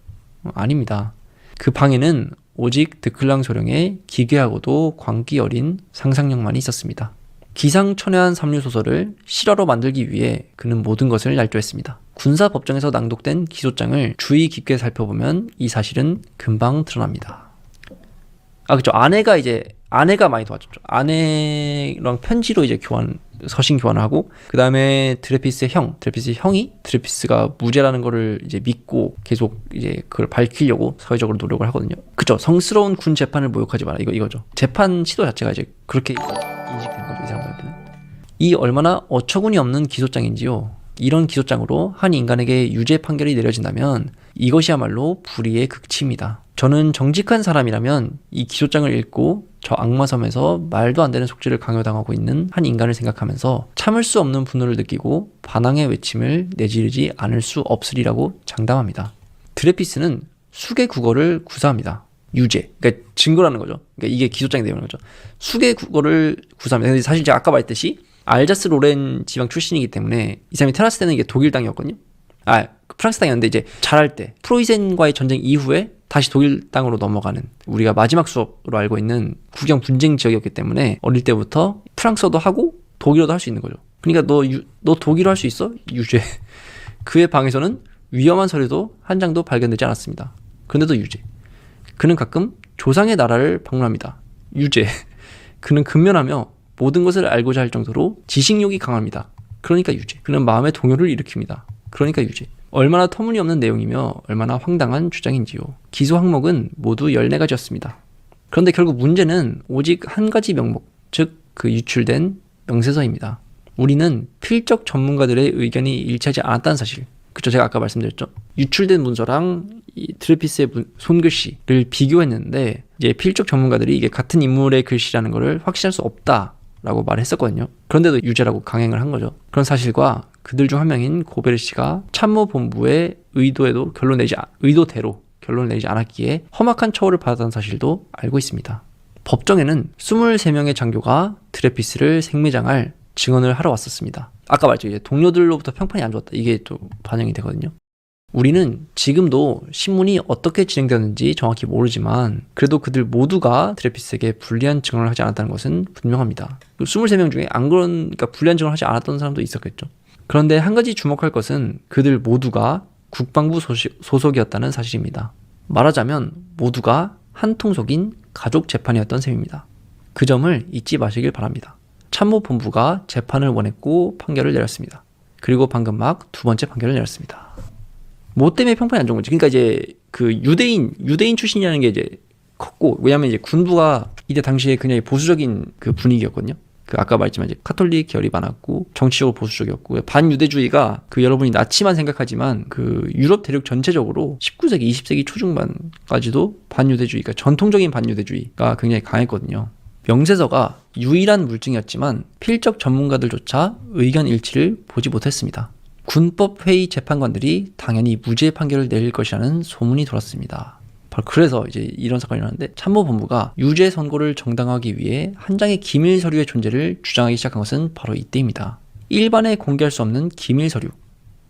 아닙니다. 그 방에는 오직 드클랑 소령의 기괴하고도 광기 어린 상상력만이 있었습니다. 기상천외한 삼류소설을 실화로 만들기 위해 그는 모든 것을 날조했습니다. 군사법정에서 낭독된 기소장을 주의 깊게 살펴보면 이 사실은 금방 드러납니다. 그쵸. 아내가 많이 도와줬죠. 아내랑 편지로 이제 서신 교환을 하고, 그 다음에 드레피스의 형이 드레피스가 무죄라는 거를 이제 믿고 계속 이제 그걸 밝히려고 사회적으로 노력을 하거든요. 그쵸. 성스러운 군 재판을 모욕하지 마라. 이거죠. 재판 시도 자체가 이제 그렇게 인식된 거죠. 이 사람들한테는. 이 얼마나 어처구니 없는 기소장인지요. 이런 기소장으로 한 인간에게 유죄 판결이 내려진다면 이것이야말로 불의의 극치입니다. 저는 정직한 사람이라면 이 기소장을 읽고 저 악마섬에서 말도 안 되는 속죄를 강요당하고 있는 한 인간을 생각하면서 참을 수 없는 분노를 느끼고 반항의 외침을 내지르지 않을 수 없으리라고 장담합니다. 드레피스는 수개 국어를 구사합니다. 유죄. 그러니까 증거라는 거죠. 그러니까 이게 기소장이 되는 거죠. 수개 국어를 구사합니다. 근데 사실 제가 아까 말했듯이 알자스 로렌 지방 출신이기 때문에 이 사람이 테라스 때는 이게 독일 땅이었거든요. 프랑스 땅이었는데 이제 자랄 때 프로이센과의 전쟁 이후에 다시 독일 땅으로 넘어가는 우리가 마지막 수업으로 알고 있는 국영 분쟁 지역이었기 때문에 어릴 때부터 프랑스어도 하고 독일어도 할 수 있는 거죠. 그러니까 너 독일어 할 수 있어? 유죄. 그의 방에서는 위험한 서류도 한 장도 발견되지 않았습니다. 그런데도 유죄. 그는 가끔 조상의 나라를 방문합니다. 유죄. 그는 근면하며 모든 것을 알고자 할 정도로 지식욕이 강합니다. 그러니까 유죄. 그는 마음의 동요를 일으킵니다. 그러니까 유죄. 얼마나 터무니없는 내용이며 얼마나 황당한 주장인지요. 기소 항목은 모두 14가지였습니다. 그런데 결국 문제는 오직 한 가지 명목, 즉 그 유출된 명세서입니다. 우리는 필적 전문가들의 의견이 일치하지 않았다는 사실. 그쵸, 제가 아까 말씀드렸죠. 유출된 문서랑 이 드레피스의 손글씨를 비교했는데 이제 필적 전문가들이 이게 같은 인물의 글씨라는 것을 확신할 수 없다라고 말했었거든요. 그런데도 유죄라고 강행을 한 거죠. 그런 사실과 그들 중 한 명인 고베르시가 참모본부의 의도대로 결론을 내지 않았기에 험악한 처우를 받았다는 사실도 알고 있습니다. 법정에는 23명의 장교가 드레피스를 생매장할 증언을 하러 왔었습니다. 아까 말했죠. 이제 동료들로부터 평판이 안 좋았다. 이게 또 반영이 되거든요. 우리는 지금도 신문이 어떻게 진행되었는지 정확히 모르지만 그래도 그들 모두가 드레피스에게 불리한 증언을 하지 않았다는 것은 분명합니다. 23명 중에 그러니까 불리한 증언을 하지 않았던 사람도 있었겠죠. 그런데 한 가지 주목할 것은 그들 모두가 국방부 소속이었다는 사실입니다. 말하자면 모두가 한 통속인 가족 재판이었던 셈입니다. 그 점을 잊지 마시길 바랍니다. 참모본부가 재판을 원했고 판결을 내렸습니다. 그리고 방금 막 두 번째 판결을 내렸습니다. 뭐 때문에 평판이 안 좋은 건지. 그러니까 이제 그 유대인 출신이라는 게 이제 컸고, 왜냐면 이제 군부가 이때 당시에 굉장히 보수적인 그 분위기였거든요. 그 아까 말했지만 이제 카톨릭 계열이 많았고 정치적으로 보수적이었고 반유대주의가 그 여러분이 나치만 생각하지만 그 유럽 대륙 전체적으로 19세기, 20세기 초중반까지도 반유대주의가 전통적인 반유대주의가 굉장히 강했거든요. 명세서가 유일한 물증이었지만 필적 전문가들조차 의견 일치를 보지 못했습니다. 군법회의 재판관들이 당연히 무죄 판결을 내릴 것이라는 소문이 돌았습니다. 바로 그래서 이제 이런 사건이 일어났는데 참모본부가 유죄 선고를 정당화하기 위해 한 장의 기밀 서류의 존재를 주장하기 시작한 것은 바로 이때입니다. 일반에 공개할 수 없는 기밀 서류,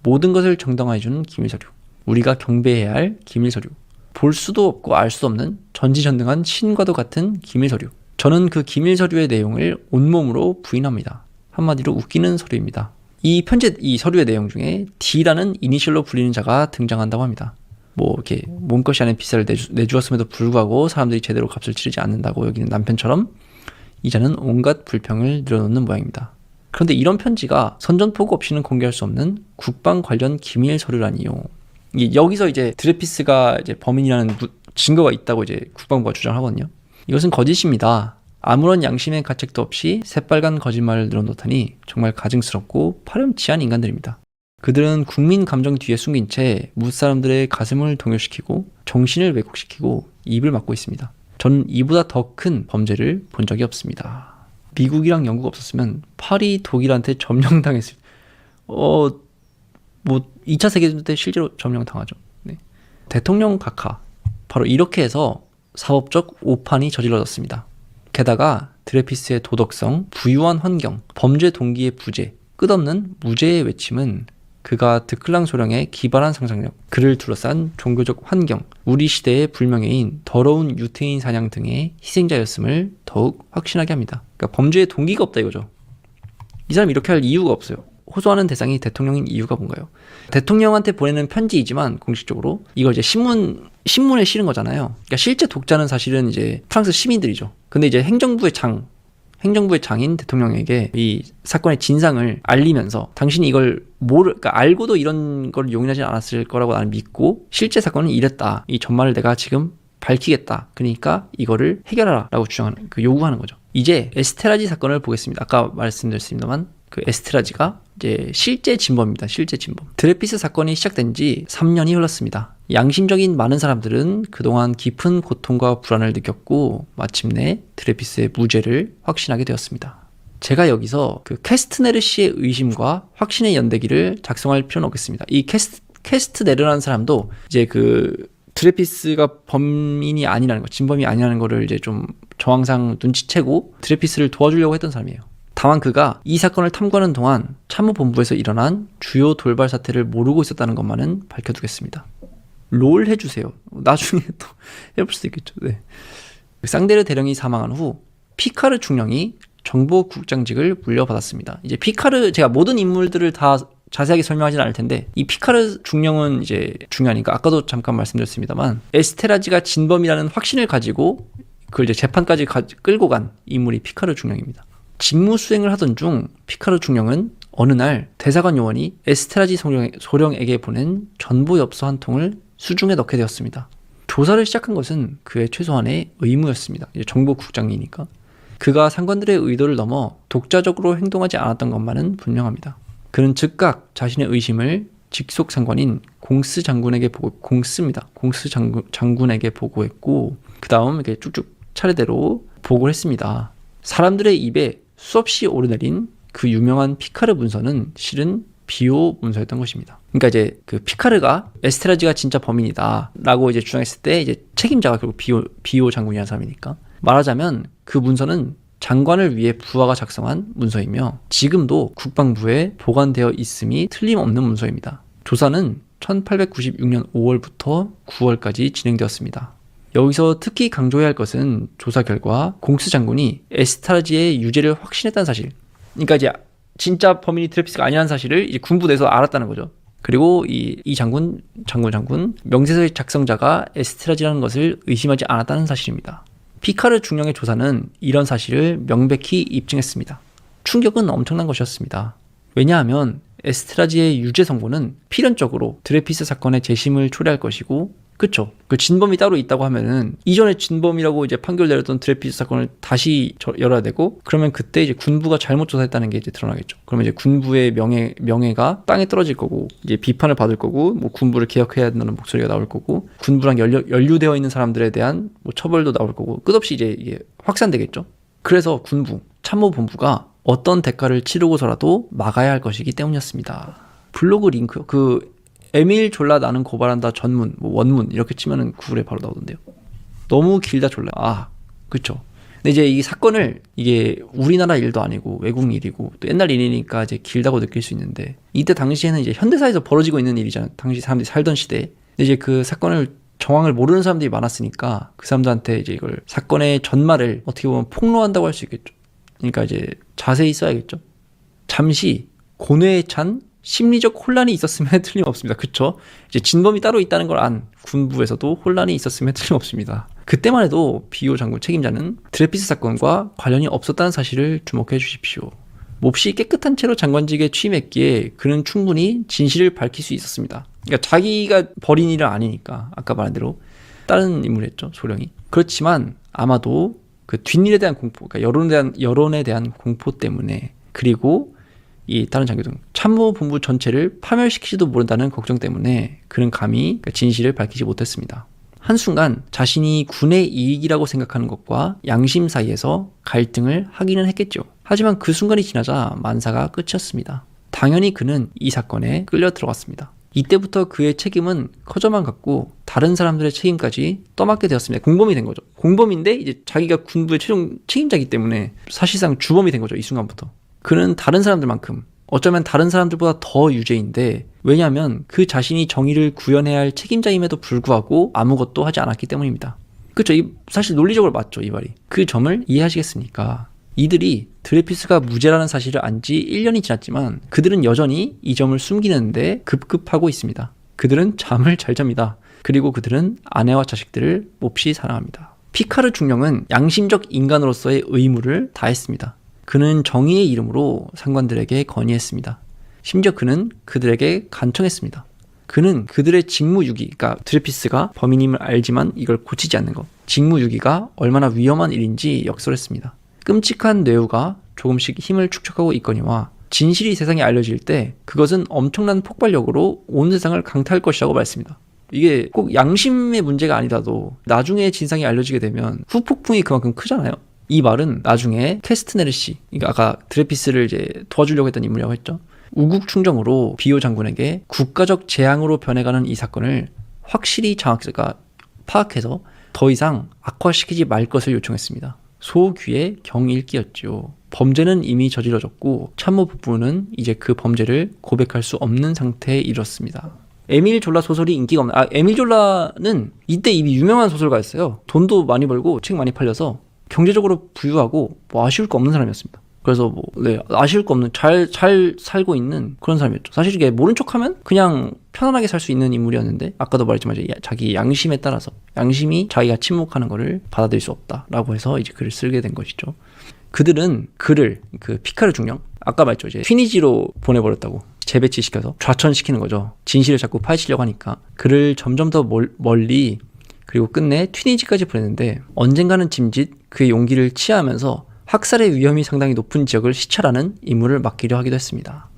모든 것을 정당화해주는 기밀 서류, 우리가 경배해야 할 기밀 서류, 볼 수도 없고 알 수 없는 전지전능한 신과도 같은 기밀 서류. 저는 그 기밀 서류의 내용을 온몸으로 부인합니다. 한마디로 웃기는 서류입니다. 이 서류의 내용 중에 D라는 이니셜로 불리는 자가 등장한다고 합니다. 뭐 이렇게 몸것이 아닌 비싸를 내주었음에도 불구하고 사람들이 제대로 값을 치르지 않는다고 여기는 남편처럼 이 자는 온갖 불평을 늘어놓는 모양입니다. 그런데 이런 편지가 선전포고 없이는 공개할 수 없는 국방 관련 기밀 서류라니요. 여기서 이제 드레피스가 이제 범인이라는 증거가 있다고 이제 국방부가 주장하거든요. 이것은 거짓입니다. 아무런 양심의 가책도 없이 새빨간 거짓말을 늘어놓다니 정말 가증스럽고 파렴치한 인간들입니다. 그들은 국민 감정 뒤에 숨긴 채 무사람들의 가슴을 동요시키고 정신을 왜곡시키고 입을 막고 있습니다. 저는 이보다 더 큰 범죄를 본 적이 없습니다. 미국이랑 영국 없었으면 파리 독일한테 점령당했을 뭐 2차 세계대전 때 실제로 점령당하죠. 네. 대통령 각하 바로 이렇게 해서 사법적 오판이 저질러졌습니다. 게다가 드레피스의 도덕성, 부유한 환경, 범죄 동기의 부재, 끝없는 무죄의 외침은 그가 드클랑 소령의 기발한 상상력, 그를 둘러싼 종교적 환경, 우리 시대의 불명예인 더러운 유태인 사냥 등의 희생자였음을 더욱 확신하게 합니다. 그러니까 범죄의 동기가 없다 이거죠. 이 사람이 이렇게 할 이유가 없어요. 호소하는 대상이 대통령인 이유가 뭔가요? 대통령한테 보내는 편지이지만 공식적으로 이걸 이제 신문에 실은 거잖아요. 그러니까 실제 독자는 사실은 이제 프랑스 시민들이죠. 근데 이제 행정부의 장인 대통령에게 이 사건의 진상을 알리면서 당신이 이걸 그러니까 알고도 이런 걸 용인하지 않았을 거라고 나는 믿고 실제 사건은 이랬다. 이 전말을 내가 지금 밝히겠다. 그러니까 이거를 해결하라 라고 요구하는 거죠. 이제 에스테라지 사건을 보겠습니다. 아까 말씀드렸습니다만 그 에스테라지가 이제 실제 진범입니다. 실제 진범. 드레피스 사건이 시작된 지 3년이 흘렀습니다. 양심적인 많은 사람들은 그동안 깊은 고통과 불안을 느꼈고 마침내 드레피스의 무죄를 확신하게 되었습니다. 제가 여기서 그 캐스트네르 씨의 의심과 확신의 연대기를 작성할 필요는 없겠습니다. 이 캐스트네르라는 사람도 이제 그 드레피스가 범인이 아니라는 거, 진범이 아니라는 거를 이제 좀 정황상 눈치채고 드레피스를 도와주려고 했던 사람이에요. 다만 그가 이 사건을 탐구하는 동안 참모본부에서 일어난 주요 돌발 사태를 모르고 있었다는 것만은 밝혀두겠습니다. 롤 해주세요. 나중에 또 해볼 수도 있겠죠. 네. 쌍데르 대령이 사망한 후 피카르 중령이 정보국장직을 물려받았습니다. 이제 피카르, 제가 모든 인물들을 다 자세하게 설명하지는 않을 텐데 이 피카르 중령은 이제 중요하니까 아까도 잠깐 말씀드렸습니다만 에스테라지가 진범이라는 확신을 가지고 그걸 이제 재판까지 끌고 간 인물이 피카르 중령입니다. 직무 수행을 하던 중 피카르 중령은 어느 날 대사관 요원이 에스테라지 소령에게 보낸 전보 엽서 한 통을 수중에 넣게 되었습니다. 조사를 시작한 것은 그의 최소한의 의무였습니다. 이제 정보국장이니까. 그가 상관들의 의도를 넘어 독자적으로 행동하지 않았던 것만은 분명합니다. 그는 즉각 자신의 의심을 직속 상관인 공스 장군에게 장군에게 보고했고 그 다음 이렇게 쭉쭉 차례대로 보고를 했습니다. 사람들의 입에 수없이 오르내린 그 유명한 피카르 문서는 실은 비오 문서였던 것입니다. 그러니까 이제 그 피카르가 에스테라지가 진짜 범인이다 라고 이제 주장했을 때 이제 책임자가 결국 비오 장군이라는 사람이니까 말하자면 그 문서는 장관을 위해 부하가 작성한 문서이며 지금도 국방부에 보관되어 있음이 틀림없는 문서입니다. 조사는 1896년 5월부터 9월까지 진행되었습니다. 여기서 특히 강조해야 할 것은 조사 결과 공스 장군이 에스테라지의 유죄를 확신했다는 사실. 그러니까 이제 진짜 범인이 드레피스가 아니라는 사실을 이제 군부 내에서 알았다는 거죠. 그리고 이 장군 명세서의 작성자가 에스테라지라는 것을 의심하지 않았다는 사실입니다. 피카르 중령의 조사는 이런 사실을 명백히 입증했습니다. 충격은 엄청난 것이었습니다. 왜냐하면 에스테라지의 유죄 선고는 필연적으로 드레피스 사건의 재심을 초래할 것이고, 그쵸? 그 진범이 따로 있다고 하면은 이전에 진범이라고 이제 판결 내렸던 드레피스 사건을 다시 열어야 되고, 그러면 그때 이제 군부가 잘못 조사했다는 게 이제 드러나겠죠. 그러면 이제 군부의 명예가 땅에 떨어질 거고, 이제 비판을 받을 거고, 뭐 군부를 개혁해야 된다는 목소리가 나올 거고, 군부랑 연루되어 있는 사람들에 대한 뭐 처벌도 나올 거고, 끝없이 이제 이게 확산되겠죠. 그래서 군부, 참모본부가 어떤 대가를 치르고서라도 막아야 할 것이기 때문이었습니다. 블로그 링크요. 그 에밀 졸라 나는 고발한다 전문, 뭐 원문 이렇게 치면은 구글에 바로 나오던데요. 너무 길다 졸라. 아, 그쵸. 근데 이제 이 사건을 이게 우리나라 일도 아니고 외국 일이고 또 옛날 일이니까 이제 길다고 느낄 수 있는데 이때 당시에는 이제 현대사에서 벌어지고 있는 일이잖아요. 당시 사람들이 살던 시대에. 근데 이제 그 사건을 정황을 모르는 사람들이 많았으니까 그 사람들한테 이제 이걸 사건의 전말을 어떻게 보면 폭로한다고 할 수 있겠죠. 그러니까 이제 자세히 써야겠죠. 잠시 고뇌에 찬 심리적 혼란이 있었으면 틀림없습니다. 그쵸? 이제 진범이 따로 있다는 걸 안 군부에서도 혼란이 있었으면 틀림없습니다. 그때만 해도 비오 장군 책임자는 드레피스 사건과 관련이 없었다는 사실을 주목해 주십시오. 몹시 깨끗한 채로 장관직에 취임했기에 그는 충분히 진실을 밝힐 수 있었습니다. 그러니까 자기가 벌인 일은 아니니까 아까 말한 대로 다른 인물이었죠, 소령이. 그렇지만 아마도 그 뒷일에 대한 공포, 그러니까 여론에 대한 공포 때문에, 그리고 이 다른 장교들 참모본부 전체를 파멸시키지도 모른다는 걱정 때문에 그는 감히 진실을 밝히지 못했습니다. 한순간 자신이 군의 이익이라고 생각하는 것과 양심 사이에서 갈등을 하기는 했겠죠. 하지만 그 순간이 지나자 만사가 끝이었습니다. 당연히 그는 이 사건에 끌려 들어갔습니다. 이때부터 그의 책임은 커져만 갔고 다른 사람들의 책임까지 떠맡게 되었습니다. 공범이 된 거죠. 공범인데 이제 자기가 군부의 최종 책임자이기 때문에 사실상 주범이 된 거죠. 이 순간부터. 그는 다른 사람들만큼, 어쩌면 다른 사람들보다 더 유죄인데, 왜냐하면 그 자신이 정의를 구현해야 할 책임자임에도 불구하고 아무것도 하지 않았기 때문입니다. 그렇죠. 사실 논리적으로 맞죠, 이 말이. 그 점을 이해하시겠습니까? 이들이 드레피스가 무죄라는 사실을 안 지 1년이 지났지만 그들은 여전히 이 점을 숨기는데 급급하고 있습니다. 그들은 잠을 잘 잡니다. 그리고 그들은 아내와 자식들을 몹시 사랑합니다. 피카르 중령은 양심적 인간으로서의 의무를 다했습니다. 그는 정의의 이름으로 상관들에게 건의했습니다. 심지어 그는 그들에게 간청했습니다. 그는 그들의 직무유기, 그러니까 드레피스가 범인임을 알지만 이걸 고치지 않는 것, 직무유기가 얼마나 위험한 일인지 역설했습니다. 끔찍한 뇌우가 조금씩 힘을 축적하고 있거니와 진실이 세상에 알려질 때 그것은 엄청난 폭발력으로 온 세상을 강타할 것이라고 말했습니다. 이게 꼭 양심의 문제가 아니라도 나중에 진상이 알려지게 되면 후폭풍이 그만큼 크잖아요. 이 말은 나중에 캐스트네르 씨, 그러니까 아까 드레피스를 이제 도와주려고 했던 인물이라고 했죠. 우국 충정으로 비오 장군에게 국가적 재앙으로 변해가는 이 사건을 확실히 장학자가 파악해서 더 이상 악화시키지 말 것을 요청했습니다. 소귀의 경일기였죠. 범죄는 이미 저질러졌고 참모부는 이제 그 범죄를 고백할 수 없는 상태에 이르렀습니다. 에밀 졸라 소설이 인기가 없는, 에밀 졸라는 이때 이미 유명한 소설가였어요. 돈도 많이 벌고 책 많이 팔려서 경제적으로 부유하고 뭐 아쉬울 거 없는 사람이었습니다. 그래서 아쉬울 거 없는 잘 살고 있는 그런 사람이었죠. 사실 이게 모른 척하면 그냥 편안하게 살 수 있는 인물이었는데, 아까도 말했지만 자기 양심에 따라서, 양심이 자기가 침묵하는 거를 받아들일 수 없다라고 해서 이제 글을 쓰게 된 것이죠. 그들은 그를, 그 피카르 중령, 아까 말했죠, 이제 튀니지로 보내버렸다고, 재배치시켜서 좌천시키는 거죠. 진실을 자꾸 파헤치려고 하니까 그를 점점 더 멀리, 그리고 끝내 튀니지까지 보냈는데 언젠가는 짐짓 그의 용기를 치하하면서 학살의 위험이 상당히 높은 지역을 시찰하는 임무를 맡기려 하기도 했습니다.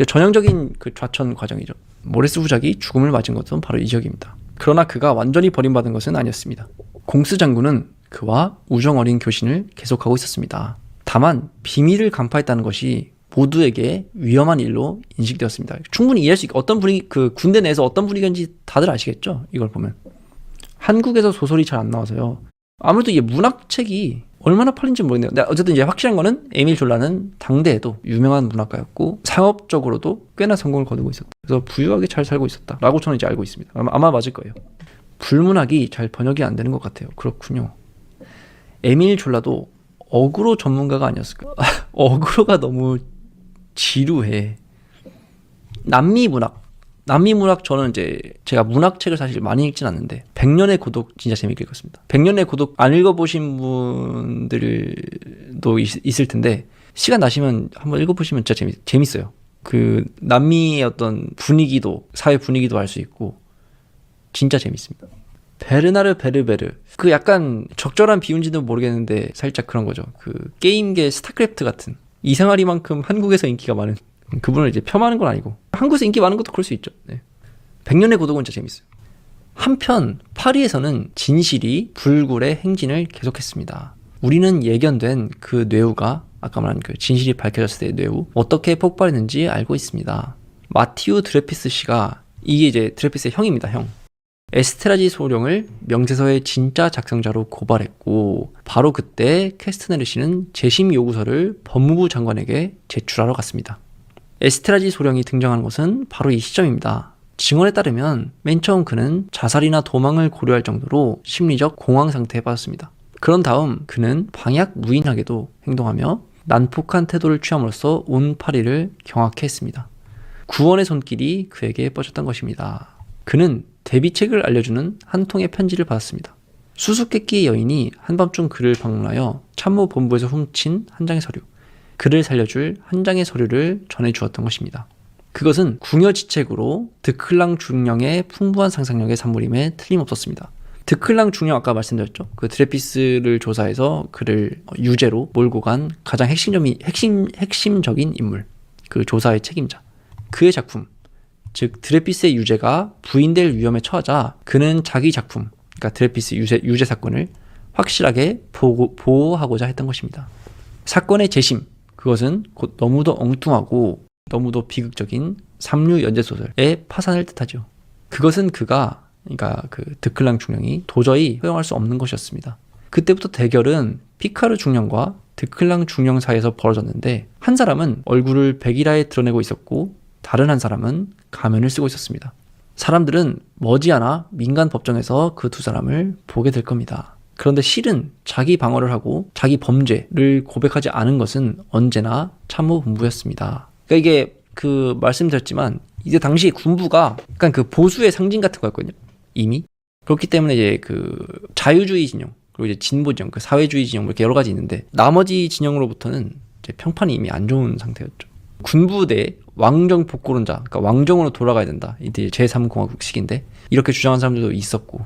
전형적인 그 좌천 과정이죠. 모레스 후작이 죽음을 맞은 것은 바로 이 지역입니다. 그러나 그가 완전히 버림받은 것은 아니었습니다. 공스 장군은 그와 우정 어린 교신을 계속하고 있었습니다. 다만 비밀을 간파했다는 것이 모두에게 위험한 일로 인식되었습니다. 충분히 이해할 수 있고, 어떤 분위기, 그 군대 내에서 어떤 분위기인지 다들 아시겠죠? 이걸 보면. 한국에서 소설이 잘 안 나와서요. 아무래도 이게 문학책이 얼마나 팔린지 모르겠네요. 근데 어쨌든 이제 확실한 거는 에밀 졸라는 당대에도 유명한 문학가였고 상업적으로도 꽤나 성공을 거두고 있었다. 그래서 부유하게 잘 살고 있었다라고 저는 이제 알고 있습니다. 아마 맞을 거예요. 불문학이 잘 번역이 안 되는 것 같아요. 그렇군요. 에밀 졸라도 어그로 전문가가 아니었을까? 어그로가 너무 지루해. 남미 문학 저는 이제 제가 문학책을 사실 많이 읽진 않는데 100년의 고독 진짜 재밌게 읽었습니다. 100년의 고독 안 읽어보신 분들도 있을 텐데 시간 나시면 한번 읽어보시면 진짜 재밌어요. 그 남미의 어떤 분위기도, 사회 분위기도 알 수 있고 진짜 재밌습니다. 베르나르 베르베르, 그 약간 적절한 비유인지는 모르겠는데 살짝 그런 거죠. 그 게임계 스타크래프트 같은, 이생아리만큼 한국에서 인기가 많은, 그분을 이제 폄하하는 건 아니고 한국에서 인기 많은 것도 그럴 수 있죠. 네. 100년의 고독은 진짜 재밌어요. 한편 파리에서는 진실이 불굴의 행진을 계속했습니다. 우리는 예견된 그 뇌우가, 아까 말한 그 진실이 밝혀졌을 때의 뇌우, 어떻게 폭발했는지 알고 있습니다. 마티우 드레피스 씨가, 이게 이제 드레피스의 형입니다. 형. 에스테라지 소령을 명세서의 진짜 작성자로 고발했고, 바로 그때 캐스트네르 씨는 재심 요구서를 법무부 장관에게 제출하러 갔습니다. 에스테라지 소령이 등장하는 것은 바로 이 시점입니다. 증언에 따르면 맨 처음 그는 자살이나 도망을 고려할 정도로 심리적 공황 상태에 빠졌습니다. 그런 다음 그는 방약 무인하게도 행동하며 난폭한 태도를 취함으로써 온 파리를 경악해 했습니다. 구원의 손길이 그에게 뻗쳤던 것입니다. 그는 대비책을 알려주는 한 통의 편지를 받았습니다. 수수께끼의 여인이 한밤중 그를 방문하여 참모본부에서 훔친 한 장의 서류, 그를 살려줄 한 장의 서류를 전해주었던 것입니다. 그것은 궁여지책으로 드클랑 중령의 풍부한 상상력의 산물임에 틀림없었습니다. 드클랑 중령 아까 말씀드렸죠. 그 드레피스를 조사해서 그를 유죄로 몰고 간 가장 핵심적인 인물, 그 조사의 책임자. 그의 작품, 즉 드레피스의 유죄가 부인될 위험에 처하자 그는 자기 작품, 그러니까 드레피스 유죄 사건을 확실하게 보호하고자 했던 것입니다. 사건의 재심, 그것은 곧 너무도 엉뚱하고 너무도 비극적인 삼류 연재소설의 파산을 뜻하죠. 그것은 그러니까 그 드클랑 중령이 도저히 허용할 수 없는 것이었습니다. 그때부터 대결은 피카르 중령과 드클랑 중령 사이에서 벌어졌는데, 한 사람은 얼굴을 백일화에 드러내고 있었고 다른 한 사람은 가면을 쓰고 있었습니다. 사람들은 머지않아 민간 법정에서 그 두 사람을 보게 될 겁니다. 그런데 실은 자기 방어를 하고 자기 범죄를 고백하지 않은 것은 언제나 참모본부였습니다. 그러니까 이게 말씀드렸지만 이제 당시 군부가 약간 그 보수의 상징 같은 거였거든요. 이미. 그렇기 때문에 이제 그 자유주의 진영, 그리고 이제 진보 진영, 그 사회주의 진영 이렇게 여러 가지 있는데, 나머지 진영으로부터는 이제 평판이 이미 안 좋은 상태였죠. 군부 내 왕정 복고론자, 그러니까 왕정으로 돌아가야 된다. 이제 제3공화국식인데 이렇게 주장한 사람들도 있었고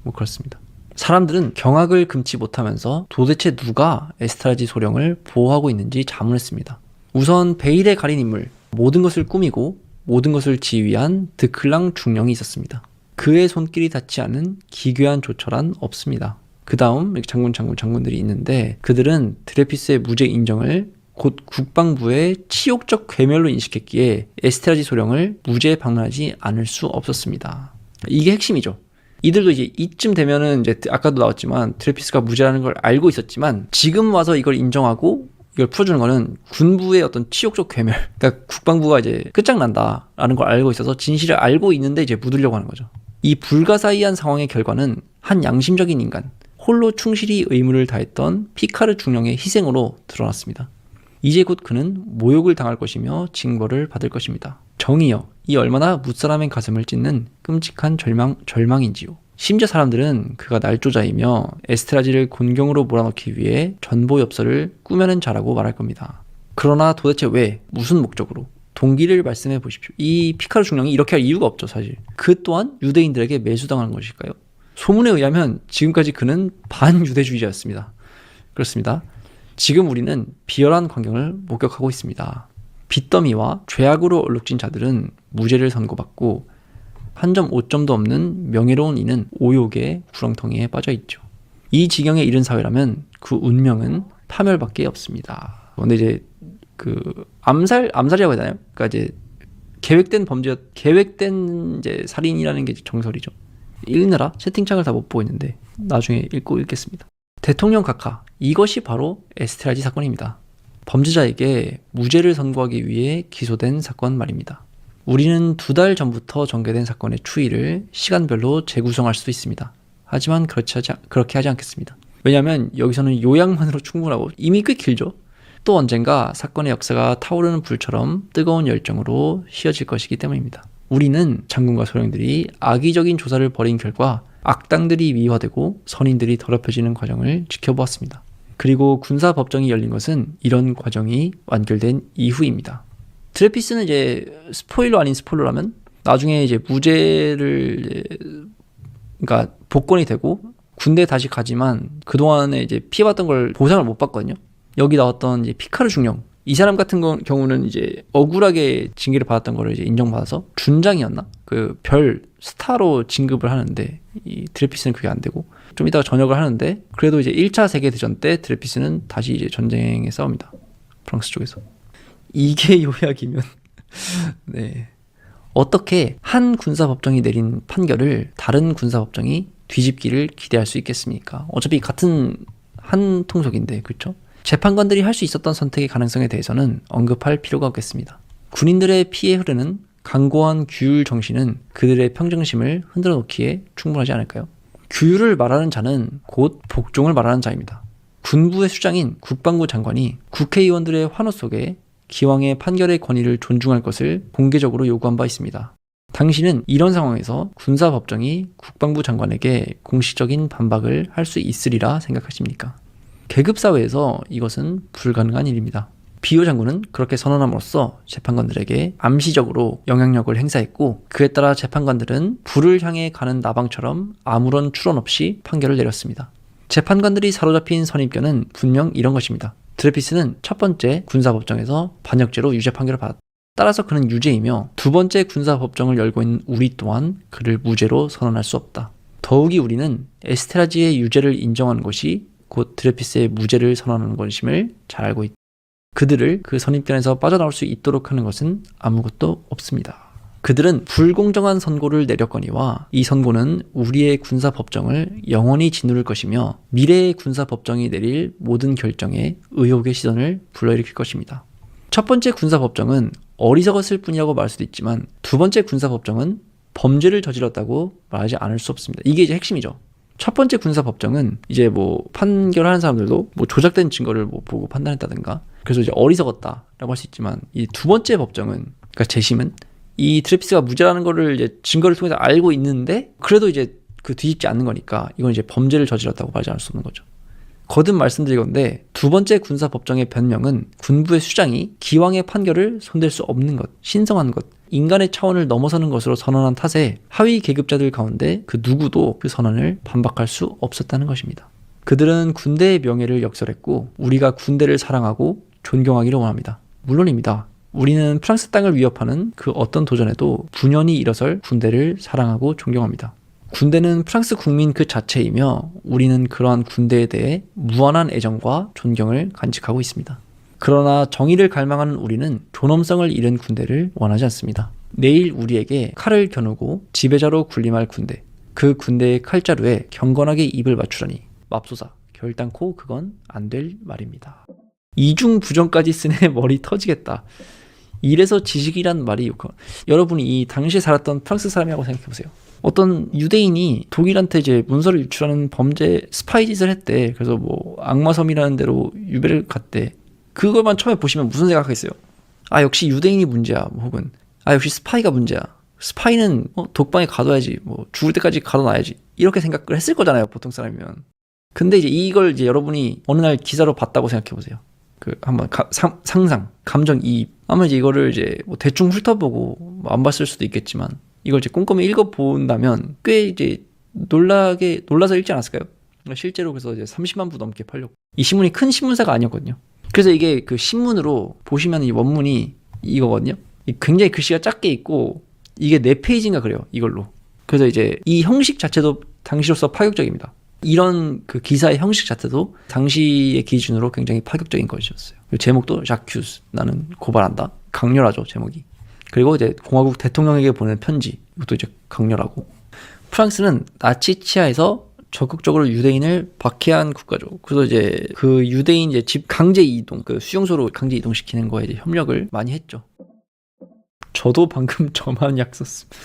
뭐 그렇습니다. 사람들은 경악을 금치 못하면서 도대체 누가 에스트라지 소령을 보호하고 있는지 자문했습니다. 우선 베일에 가린 인물, 모든 것을 꾸미고 모든 것을 지휘한 드클랑 중령이 있었습니다. 그의 손길이 닿지 않은 기괴한 조처란 없습니다. 그 다음 장군들이 있는데, 그들은 드레피스의 무죄 인정을 곧 국방부의 치욕적 괴멸로 인식했기에 에스트라지 소령을 무죄 방문하지 않을 수 없었습니다. 이게 핵심이죠. 이들도 이제 이쯤 되면은 이제 아까도 나왔지만 드레피스가 무죄라는 걸 알고 있었지만, 지금 와서 이걸 인정하고 이걸 풀어주는 거는 군부의 어떤 치욕적 괴멸, 그러니까 국방부가 이제 끝장난다라는 걸 알고 있어서 진실을 알고 있는데 이제 묻으려고 하는 거죠. 이 불가사의한 상황의 결과는 한 양심적인 인간, 홀로 충실히 의무를 다했던 피카르 중령의 희생으로 드러났습니다. 이제 곧 그는 모욕을 당할 것이며 징벌을 받을 것입니다. 정의여, 이 얼마나 무사람의 가슴을 찢는 끔찍한 절망인지요. 심지어 사람들은 그가 날조자이며 에스트라지를 곤경으로 몰아넣기 위해 전보엽서를 꾸며낸 자라고 말할 겁니다. 그러나 도대체 왜, 무슨 목적으로? 동기를 말씀해 보십시오. 이 피카르 중령이 이렇게 할 이유가 없죠, 사실. 그 또한 유대인들에게 매수당하는 것일까요? 소문에 의하면 지금까지 그는 반유대주의자였습니다. 그렇습니다. 지금 우리는 비열한 광경을 목격하고 있습니다. 빚더미와 죄악으로 얼룩진 자들은 무죄를 선고받고 한 점 오점도 없는 명예로운 이는 오욕의 구렁텅이에 빠져있죠. 이 지경에 이른 사회라면 그 운명은 파멸밖에 없습니다. 근데 이제 암살이라고 해야 되나요? 그러니까 이제 계획된 이제 살인이라는 게 정설이죠. 읽느라 채팅창을 다 못 보고 있는데 나중에 읽겠습니다. 대통령 각하, 이것이 바로 에스트라지 사건입니다. 범죄자에게 무죄를 선고하기 위해 기소된 사건 말입니다. 우리는 2달 전부터 전개된 사건의 추이를 시간별로 재구성할 수도 있습니다. 하지만 그렇게 하지 않겠습니다. 왜냐하면 여기서는 요약만으로 충분하고 이미 꽤 길죠. 또 언젠가 사건의 역사가 타오르는 불처럼 뜨거운 열정으로 휘어질 것이기 때문입니다. 우리는 장군과 소령들이 악의적인 조사를 벌인 결과 악당들이 미화되고 선인들이 더럽혀지는 과정을 지켜보았습니다. 그리고 군사법정이 열린 것은 이런 과정이 완결된 이후입니다. 드레피스는 이제 스포일러 아닌 스포일러라면 나중에 이제 무죄를 그러니까 복권이 되고 군대에 다시 가지만 그동안에 이제 피해봤던 걸 보상을 못 받거든요. 여기 나왔던 이제 피카르 중령, 이 사람 같은 경우는 이제 억울하게 징계를 받았던 거를 이제 인정받아서 준장이었나? 그 별 스타로 진급을 하는데 이 드레피스는 그게 안 되고 좀 이따가 전역을 하는데, 그래도 이제 1차 세계대전 때 드레피스는 다시 이제 전쟁에 싸웁니다. 프랑스 쪽에서. 이게 요약이면 네. 어떻게 한 군사법정이 내린 판결을 다른 군사법정이 뒤집기를 기대할 수 있겠습니까? 어차피 같은 한 통속인데, 그렇죠? 재판관들이 할 수 있었던 선택의 가능성에 대해서는 언급할 필요가 없겠습니다. 군인들의 피에 흐르는 강고한 규율 정신은 그들의 평정심을 흔들어 놓기에 충분하지 않을까요? 규율을 말하는 자는 곧 복종을 말하는 자입니다. 군부의 수장인 국방부 장관이 국회의원들의 환호 속에 기왕의 판결의 권위를 존중할 것을 공개적으로 요구한 바 있습니다. 당신은 이런 상황에서 군사법정이 국방부 장관에게 공식적인 반박을 할 수 있으리라 생각하십니까? 계급사회에서 이것은 불가능한 일입니다. 비호 장군은 그렇게 선언함으로써 재판관들에게 암시적으로 영향력을 행사했고, 그에 따라 재판관들은 불을 향해 가는 나방처럼 아무런 추론 없이 판결을 내렸습니다. 재판관들이 사로잡힌 선입견은 분명 이런 것입니다. 드레피스는 첫 번째 군사법정에서 반역죄로 유죄 판결을 받았다. 따라서 그는 유죄이며 두 번째 군사법정을 열고 있는 우리 또한 그를 무죄로 선언할 수 없다. 더욱이 우리는 에스테라지의 유죄를 인정하는 것이 곧 드레피스의 무죄를 선언하는 것임을 잘 알고 있다. 그들을 그 선입견에서 빠져나올 수 있도록 하는 것은 아무것도 없습니다. 그들은 불공정한 선고를 내렸거니와 이 선고는 우리의 군사법정을 영원히 짓누를 것이며 미래의 군사법정이 내릴 모든 결정에 의혹의 시선을 불러일으킬 것입니다. 첫 번째 군사법정은 어리석었을 뿐이라고 말할 수도 있지만 두 번째 군사법정은 범죄를 저질렀다고 말하지 않을 수 없습니다. 이게 이제 핵심이죠. 첫 번째 군사법정은 이제 뭐 판결하는 사람들도 뭐 조작된 증거를 뭐 보고 판단했다든가 그래서 이제 어리석었다라고 할 수 있지만 이 두 번째 법정은, 그러니까 재심은 이 드레피스가 무죄라는 거를 이제 증거를 통해서 알고 있는데 그래도 이제 그 뒤집지 않는 거니까 이건 이제 범죄를 저질렀다고 말하지 않을 수 없는 거죠. 거듭 말씀드릴 건데 두 번째 군사법정의 변명은 군부의 수장이 기왕의 판결을 손댈 수 없는 것, 신성한 것, 인간의 차원을 넘어서는 것으로 선언한 탓에 하위 계급자들 가운데 그 누구도 그 선언을 반박할 수 없었다는 것입니다. 그들은 군대의 명예를 역설했고 우리가 군대를 사랑하고 존경하기를 원합니다. 물론입니다. 우리는 프랑스 땅을 위협하는 그 어떤 도전에도 분연히 일어설 군대를 사랑하고 존경합니다. 군대는 프랑스 국민 그 자체이며 우리는 그러한 군대에 대해 무한한 애정과 존경을 간직하고 있습니다. 그러나 정의를 갈망하는 우리는 존엄성을 잃은 군대를 원하지 않습니다. 내일 우리에게 칼을 겨누고 지배자로 군림할 군대, 그 군대의 칼자루에 경건하게 입을 맞추라니 맙소사, 결단코 그건 안 될 말입니다. 이중 부정까지 쓰네 머리 터지겠다. 이래서 지식이란 말이 여러분이 이 당시에 살았던 프랑스 사람이라고 생각해보세요. 어떤 유대인이 독일한테 이제 문서를 유출하는 범죄 스파이 짓을 했대. 그래서 뭐 악마섬이라는 데로 유배를 갔대. 그것만 처음에 보시면 무슨 생각하겠어요? 아 역시 유대인이 문제야. 뭐 혹은 아 역시 스파이가 문제야. 스파이는 독방에 가둬야지. 뭐 죽을 때까지 가둬놔야지. 이렇게 생각을 했을 거잖아요. 보통 사람이면. 근데 이제 이걸 이제 여러분이 어느 날 기사로 봤다고 생각해보세요. 그 한번 상상, 감정이입. 아마 이제 이거를 이제 뭐 대충 훑어보고 뭐 안 봤을 수도 있겠지만 이걸 이제 꼼꼼히 읽어본다면 꽤 이제 놀라서 읽지 않았을까요? 실제로 그래서 이제 30만 부 넘게 팔렸고 이 신문이 큰 신문사가 아니었거든요. 그래서 이게 그 신문으로 보시면 이 원문이 이거거든요. 굉장히 글씨가 작게 있고 이게 4페이지인가 그래요. 이걸로. 그래서 이제 이 형식 자체도 당시로서 파격적입니다. 이런 그 기사의 형식 자체도 당시의 기준으로 굉장히 파격적인 것이었어요. 제목도 ዣ큐스, 나는 고발한다. 강렬하죠, 제목이. 그리고 이제 공화국 대통령에게 보내는 편지, 이것도 이제 강렬하고. 프랑스는 나치 치하에서 적극적으로 유대인을 박해한 국가죠. 그래서 이제 그 유대인 이제 집 강제 이동, 그 수용소로 강제 이동시키는 거에 이제 협력을 많이 했죠. 저도 방금 저만 약 썼습니다.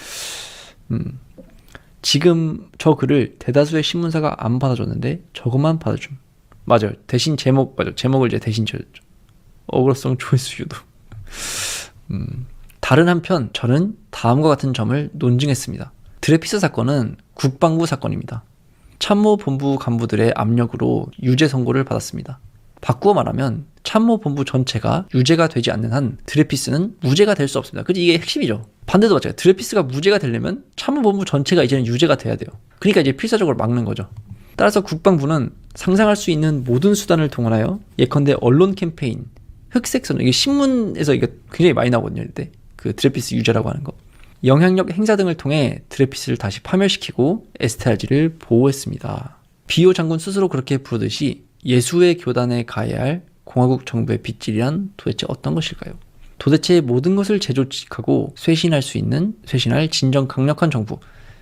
지금 저 글을 대다수의 신문사가 안 받아줬는데 저것만 받아줌. 맞아요. 대신 제목을 이제 대신 지어줬죠. 어그로성 조회수 유도. 다른 한편 저는 다음과 같은 점을 논증했습니다. 드레피스 사건은 국방부 사건입니다. 참모본부 간부들의 압력으로 유죄 선고를 받았습니다. 바꾸어 말하면 참모본부 전체가 유죄가 되지 않는 한 드레피스는 무죄가 될 수 없습니다. 그지 이게 핵심이죠. 반대도 마찬가지예요. 드레피스가 무죄가 되려면 참모본부 전체가 이제는 유죄가 돼야 돼요. 그러니까 이제 필사적으로 막는 거죠. 따라서 국방부는 상상할 수 있는 모든 수단을 동원하여 예컨대 언론 캠페인, 흑색선언, 이게 신문에서 이게 굉장히 많이 나오거든요. 이때 그 드레피스 유죄라고 하는 거. 영향력 행사 등을 통해 드레피스를 다시 파멸시키고 에스테라지를 보호했습니다. 비호 장군 스스로 그렇게 부르듯이 예수의 교단에 가해야 할 공화국 정부의 빗질이란 도대체 어떤 것일까요? 도대체 모든 것을 재조직하고 쇄신할 진정 강력한 정부,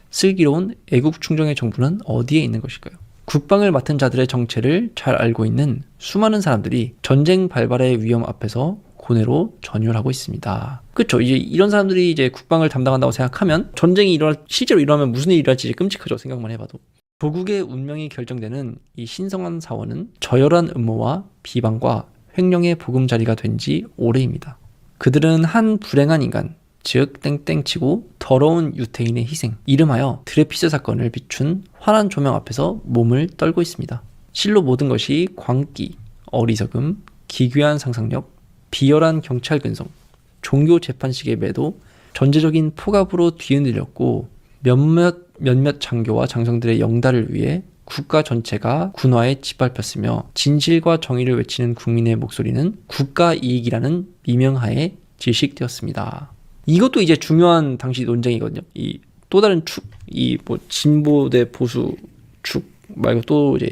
슬기로운 애국 충정의 정부는 어디에 있는 것일까요? 국방을 맡은 자들의 정체를 잘 알고 있는 수많은 사람들이 전쟁 발발의 위험 앞에서 고뇌로 전율하고 있습니다. 그렇죠. 이제 이런 사람들이 이제 국방을 담당한다고 생각하면 전쟁이 실제로 일어나면 무슨 일이 일어날지 끔찍하죠. 생각만 해봐도. 조국의 운명이 결정되는 이 신성한 사원은 저열한 음모와 비방과 횡령의 보금자리가 된 지 오래입니다. 그들은 한 불행한 인간, 즉 땡땡치고 더러운 유태인의 희생, 이름하여 드레피스 사건을 비춘 환한 조명 앞에서 몸을 떨고 있습니다. 실로 모든 것이 광기, 어리석음, 기괴한 상상력, 비열한 경찰 근성, 종교 재판식의 매도, 전제적인 폭압으로 뒤흔들렸고 몇몇 장교와 장성들의 영달을 위해 국가 전체가 군화에 짓밟혔으며 진실과 정의를 외치는 국민의 목소리는 국가 이익이라는 미명하에 질식되었습니다. 이것도 이제 중요한 당시 논쟁이거든요. 이 또 다른 축, 이 뭐 진보 대 보수 축 말고 또 이제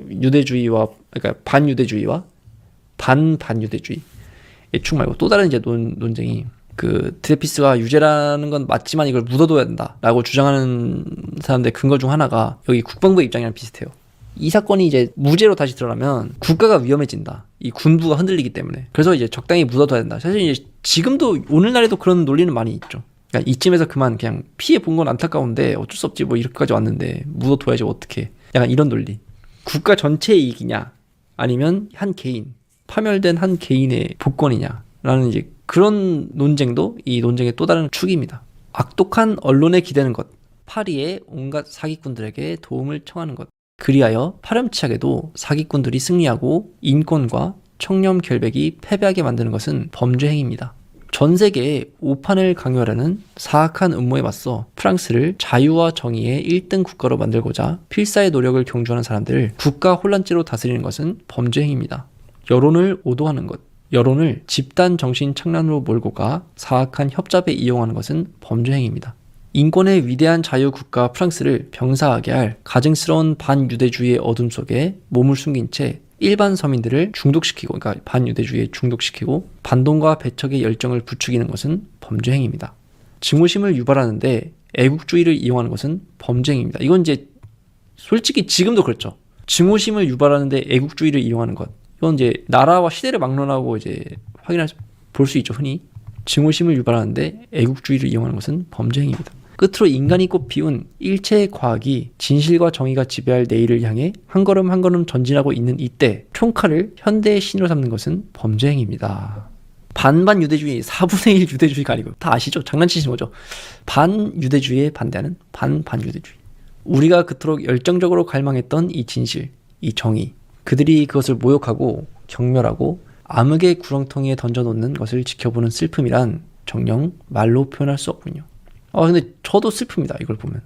유대주의와 그러니까 반유대주의와 반유대주의 축 말고 또 다른 이제 논쟁이 그 드레피스가 유죄라는 건 맞지만 이걸 묻어둬야 된다라고 주장하는 사람들의 근거 중 하나가 여기 국방부의 입장이랑 비슷해요. 이 사건이 이제 무죄로 다시 드러나면 국가가 위험해진다. 이 군부가 흔들리기 때문에. 그래서 이제 적당히 묻어둬야 된다. 사실 이제 지금도 오늘날에도 그런 논리는 많이 있죠. 그러니까 이쯤에서 그만 그냥 피해 본 건 안타까운데 어쩔 수 없지 뭐 이렇게까지 왔는데 묻어둬야지 어떡해. 약간 이런 논리. 국가 전체의 이익이냐 아니면 한 개인 파멸된 한 개인의 복권이냐라는 이제 그런 논쟁도 이 논쟁의 또 다른 축입니다. 악독한 언론에 기대는 것, 파리의 온갖 사기꾼들에게 도움을 청하는 것, 그리하여 파렴치하게도 사기꾼들이 승리하고 인권과 청렴 결백이 패배하게 만드는 것은 범죄 행위입니다. 전 세계에 오판을 강요하려는 사악한 음모에 맞서 프랑스를 자유와 정의의 1등 국가로 만들고자 필사의 노력을 경주하는 사람들을 국가 혼란죄로 다스리는 것은 범죄 행위입니다. 여론을 오도하는 것, 여론을 집단 정신 착란으로 몰고 가 사악한 협잡에 이용하는 것은 범죄 행위입니다. 인권의 위대한 자유국가 프랑스를 병사하게 할 가증스러운 반유대주의의 어둠 속에 몸을 숨긴 채 일반 서민들을 중독시키고, 그러니까 반유대주의에 중독시키고 반동과 배척의 열정을 부추기는 것은 범죄 행위입니다. 증오심을 유발하는데 애국주의를 이용하는 것은 범죄 행위입니다. 이건 이제 솔직히 지금도 그렇죠. 증오심을 유발하는데 애국주의를 이용하는 것. 이건 이제 나라와 시대를 막론하고 이제 볼 수 있죠, 흔히. 증오심을 유발하는데 애국주의를 이용하는 것은 범죄 행위입니다. 끝으로 인간이 꽃피운 일체의 과학이 진실과 정의가 지배할 내일을 향해 한 걸음 한 걸음 전진하고 있는 이때 총칼을 현대의 신으로 삼는 것은 범죄 행위입니다. 반반 유대주의, 4분의 1 유대주의가 아니고 다 아시죠? 장난치시는 거죠. 반유대주의에 반대하는 반유대주의. 우리가 그토록 열정적으로 갈망했던 이 진실, 이 정의, 그들이 그것을 모욕하고 경멸하고 암흑의 구렁텅이에 던져놓는 것을 지켜보는 슬픔이란 정녕 말로 표현할 수 없군요. 근데 저도 슬픕니다. 이걸 보면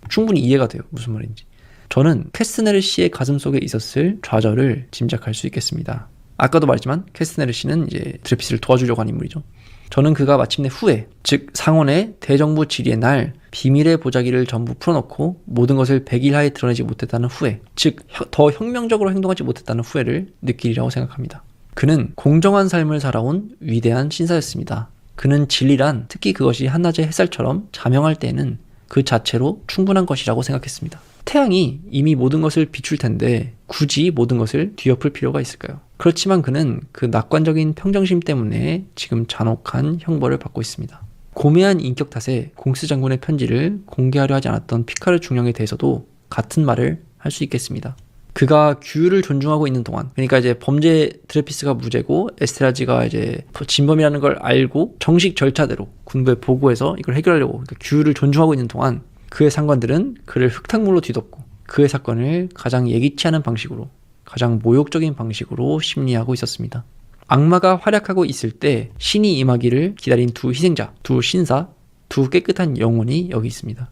충분히 이해가 돼요. 무슨 말인지. 저는 캐스네르 씨의 가슴 속에 있었을 좌절을 짐작할 수 있겠습니다. 아까도 말했지만 캐스네르 씨는 이제 드레피스를 도와주려고 한 인물이죠. 저는 그가 마침내 후에, 즉 상원의 대정부 질의의 날 비밀의 보자기를 전부 풀어놓고 모든 것을 백일하에 드러내지 못했다는 후회, 즉 더 혁명적으로 행동하지 못했다는 후회를 느끼리라고 생각합니다. 그는 공정한 삶을 살아온 위대한 신사였습니다. 그는 진리란, 특히 그것이 한낮의 햇살처럼 자명할 때에는 그 자체로 충분한 것이라고 생각했습니다. 태양이 이미 모든 것을 비출 텐데 굳이 모든 것을 뒤엎을 필요가 있을까요? 그렇지만 그는 그 낙관적인 평정심 때문에 지금 잔혹한 형벌을 받고 있습니다. 고매한 인격 탓에 공스 장군의 편지를 공개하려 하지 않았던 피카르 중령에 대해서도 같은 말을 할 수 있겠습니다. 그가 규율을 존중하고 있는 동안, 그러니까 이제 범죄 드레피스가 무죄고 에스테라지가 이제 진범이라는 걸 알고 정식 절차대로 군부에 보고해서 이걸 해결하려고, 그러니까 규율을 존중하고 있는 동안 그의 상관들은 그를 흙탕물로 뒤덮고 그의 사건을 가장 예기치 않은 방식으로, 가장 모욕적인 방식으로 심리하고 있었습니다. 악마가 활약하고 있을 때 신이 임하기를 기다린 두 희생자, 두 신사, 두 깨끗한 영혼이 여기 있습니다.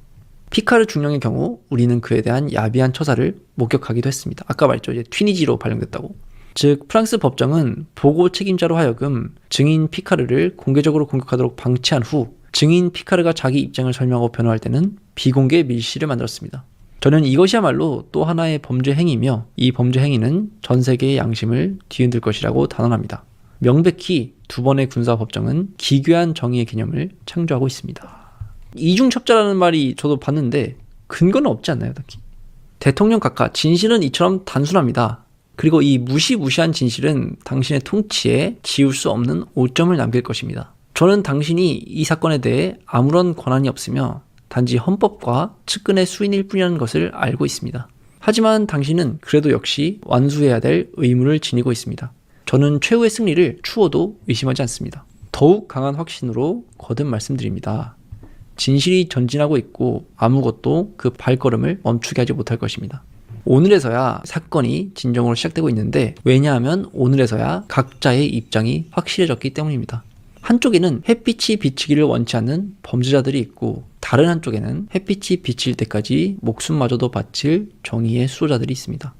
피카르 중령의 경우 우리는 그에 대한 야비한 처사를 목격하기도 했습니다. 아까 말했죠. 이제 튀니지로 발령됐다고. 즉 프랑스 법정은 보고 책임자로 하여금 증인 피카르를 공개적으로 공격하도록 방치한 후 증인 피카르가 자기 입장을 설명하고 변호할 때는 비공개 밀실을 만들었습니다. 저는 이것이야말로 또 하나의 범죄 행위며 이 범죄 행위는 전 세계의 양심을 뒤흔들 것이라고 단언합니다. 명백히 두 번의 군사법정은 기괴한 정의의 개념을 창조하고 있습니다. 이중첩자라는 말이 저도 봤는데 근거는 없지 않나요, 딱히? 대통령 각하, 진실은 이처럼 단순합니다. 그리고 이 무시무시한 진실은 당신의 통치에 지울 수 없는 오점을 남길 것입니다. 저는 당신이 이 사건에 대해 아무런 권한이 없으며 단지 헌법과 측근의 수인일 뿐이라는 것을 알고 있습니다. 하지만 당신은 그래도 역시 완수해야 될 의무를 지니고 있습니다. 저는 최후의 승리를 추워도 의심하지 않습니다. 더욱 강한 확신으로 거듭 말씀드립니다. 진실이 전진하고 있고 아무것도 그 발걸음을 멈추게 하지 못할 것입니다. 오늘에서야 사건이 진정으로 시작되고 있는데, 왜냐하면 오늘에서야 각자의 입장이 확실해졌기 때문입니다. 한쪽에는 햇빛이 비치기를 원치 않는 범죄자들이 있고, 다른 한쪽에는 햇빛이 비칠 때까지 목숨마저도 바칠 정의의 수호자들이 있습니다.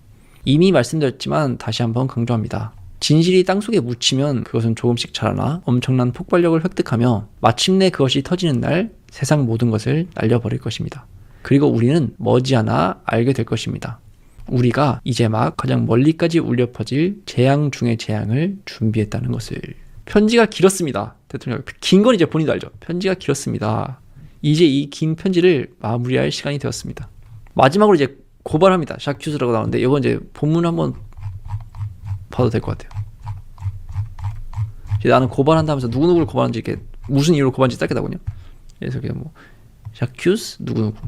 이미 말씀드렸지만 다시 한번 강조합니다. 진실이 땅속에 묻히면 그것은 조금씩 자라나 엄청난 폭발력을 획득하며 마침내 그것이 터지는 날 세상 모든 것을 날려버릴 것입니다. 그리고 우리는 머지않아 알게 될 것입니다. 우리가 이제 막 가장 멀리까지 울려 퍼질 재앙 중의 재앙을 준비했다는 것을. 편지가 길었습니다. 대통령. 긴 건 이제 본인도 알죠. 편지가 길었습니다. 이제 이 긴 편지를 마무리할 시간이 되었습니다. 마지막으로 이제 고발합니다. 샤큐즈라고 나오는데 이건 이제 본문 한번 봐도 될 것 같아요. 이제 나는 고발한다면서 누구누구를 고발하는지, 이렇게 무슨 이유로 고발한지 딱 나거든요. 그래서 그냥 뭐 샤큐스 누구누구,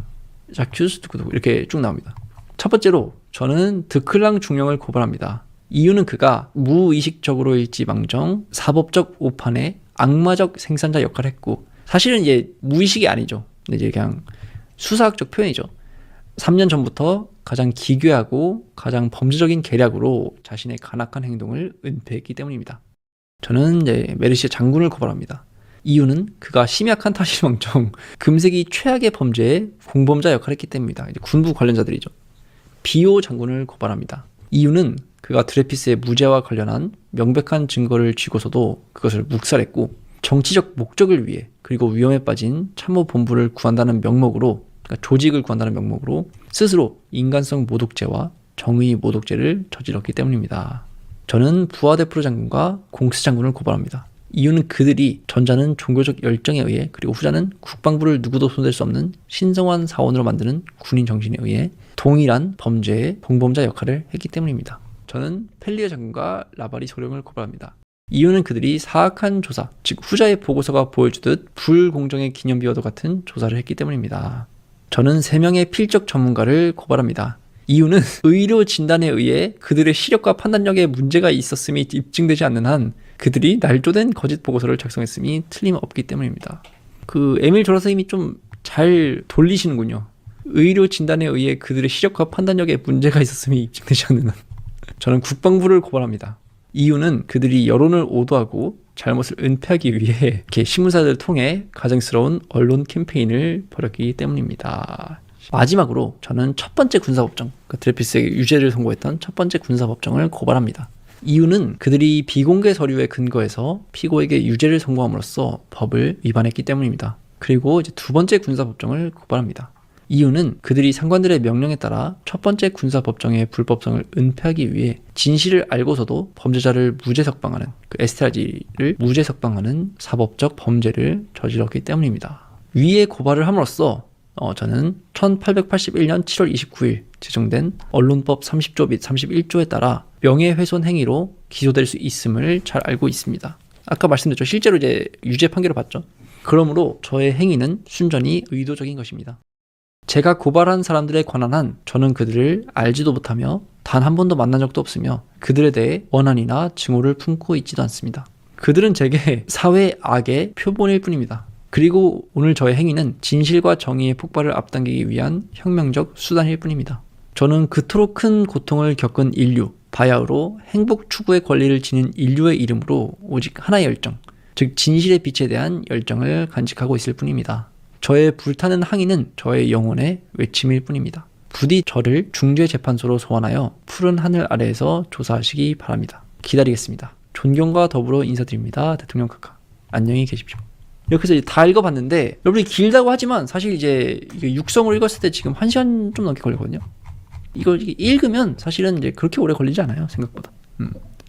샤큐스 누구누구 이렇게 쭉 나옵니다. 첫 번째로 저는 드클랑 중령을 고발합니다. 이유는 그가 무의식적으로일지망정 사법적 오판의 악마적 생산자 역할을 했고, 사실은 이제 무의식이 아니죠. 이제 그냥 수사학적 표현이죠. 3년 전부터 가장 기괴하고 가장 범죄적인 계략으로 자신의 간악한 행동을 은폐했기 때문입니다. 저는 이제 메르시아 장군을 고발합니다. 이유는 그가 심약한 탓일망정 금색이 최악의 범죄의 공범자 역할을 했기 때문입니다. 이제 군부 관련자들이죠. 비오 장군을 고발합니다. 이유는 그가 드레피스의 무죄와 관련한 명백한 증거를 쥐고서도 그것을 묵살했고, 정치적 목적을 위해 그리고 위험에 빠진 참모본부를 구한다는 명목으로, 그러니까 조직을 구한다는 명목으로 스스로 인간성 모독죄와 정의 모독죄를 저질렀기 때문입니다. 저는 부하데프로 장군과 공스 장군을 고발합니다. 이유는 그들이 전자는 종교적 열정에 의해, 그리고 후자는 국방부를 누구도 손댈 수 없는 신성한 사원으로 만드는 군인 정신에 의해 동일한 범죄의 공범자 역할을 했기 때문입니다. 저는 펠리어 장군과 라바리 소령을 고발합니다. 이유는 그들이 사악한 조사, 즉 후자의 보고서가 보여주듯 불공정의 기념비와도 같은 조사를 했기 때문입니다. 저는 3명의 필적 전문가를 고발합니다. 이유는 의료 진단에 의해 그들의 시력과 판단력에 문제가 있었음이 입증되지 않는 한 그들이 날조된 거짓 보고서를 작성했음이 틀림없기 때문입니다. 그 에밀 조라 선생님이 좀 잘 돌리시는군요. 의료 진단에 의해 그들의 시력과 판단력에 문제가 있었음이 입증되지 않는 한. 저는 국방부를 고발합니다. 이유는 그들이 여론을 오도하고 잘못을 은폐하기 위해 이렇게 신문사들을 통해 가증스러운 언론 캠페인을 벌였기 때문입니다. 마지막으로 저는 첫 번째 군사법정, 그러니까 드레피스에게 유죄를 선고했던 첫 번째 군사법정을 고발합니다. 이유는 그들이 비공개 서류에 근거해서 피고에게 유죄를 선고함으로써 법을 위반했기 때문입니다. 그리고 이제 두 번째 군사법정을 고발합니다. 이유는 그들이 상관들의 명령에 따라 첫 번째 군사법정의 불법성을 은폐하기 위해 진실을 알고서도 범죄자를 무죄 석방하는, 그 에스테라지를 무죄 석방하는 사법적 범죄를 저질렀기 때문입니다. 위에 고발을 함으로써 저는 1881년 7월 29일 제정된 언론법 30조 및 31조에 따라 명예훼손 행위로 기소될 수 있음을 잘 알고 있습니다. 아까 말씀드렸죠. 실제로 이제 유죄 판결을 받죠. 그러므로 저의 행위는 순전히 의도적인 것입니다. 제가 고발한 사람들에 관한 한 저는 그들을 알지도 못하며 단 한 번도 만난 적도 없으며 그들에 대해 원한이나 증오를 품고 있지도 않습니다. 그들은 제게 사회 악의 표본일 뿐입니다. 그리고 오늘 저의 행위는 진실과 정의의 폭발을 앞당기기 위한 혁명적 수단일 뿐입니다. 저는 그토록 큰 고통을 겪은 인류, 바야흐로 행복 추구의 권리를 지닌 인류의 이름으로 오직 하나의 열정, 즉 진실의 빛에 대한 열정을 간직하고 있을 뿐입니다. 저의 불타는 항의는 저의 영혼의 외침일 뿐입니다. 부디 저를 중재재판소로 소환하여 푸른 하늘 아래에서 조사하시기 바랍니다. 기다리겠습니다. 존경과 더불어 인사드립니다. 대통령 카카. 안녕히 계십시오. 이렇게 해서 다 읽어봤는데, 여러분이 길다고 하지만 사실 이제 육성을 읽었을 때 지금 1시간 좀 넘게 걸리거든요. 이걸 읽으면 사실은 이제 그렇게 오래 걸리지 않아요, 생각보다.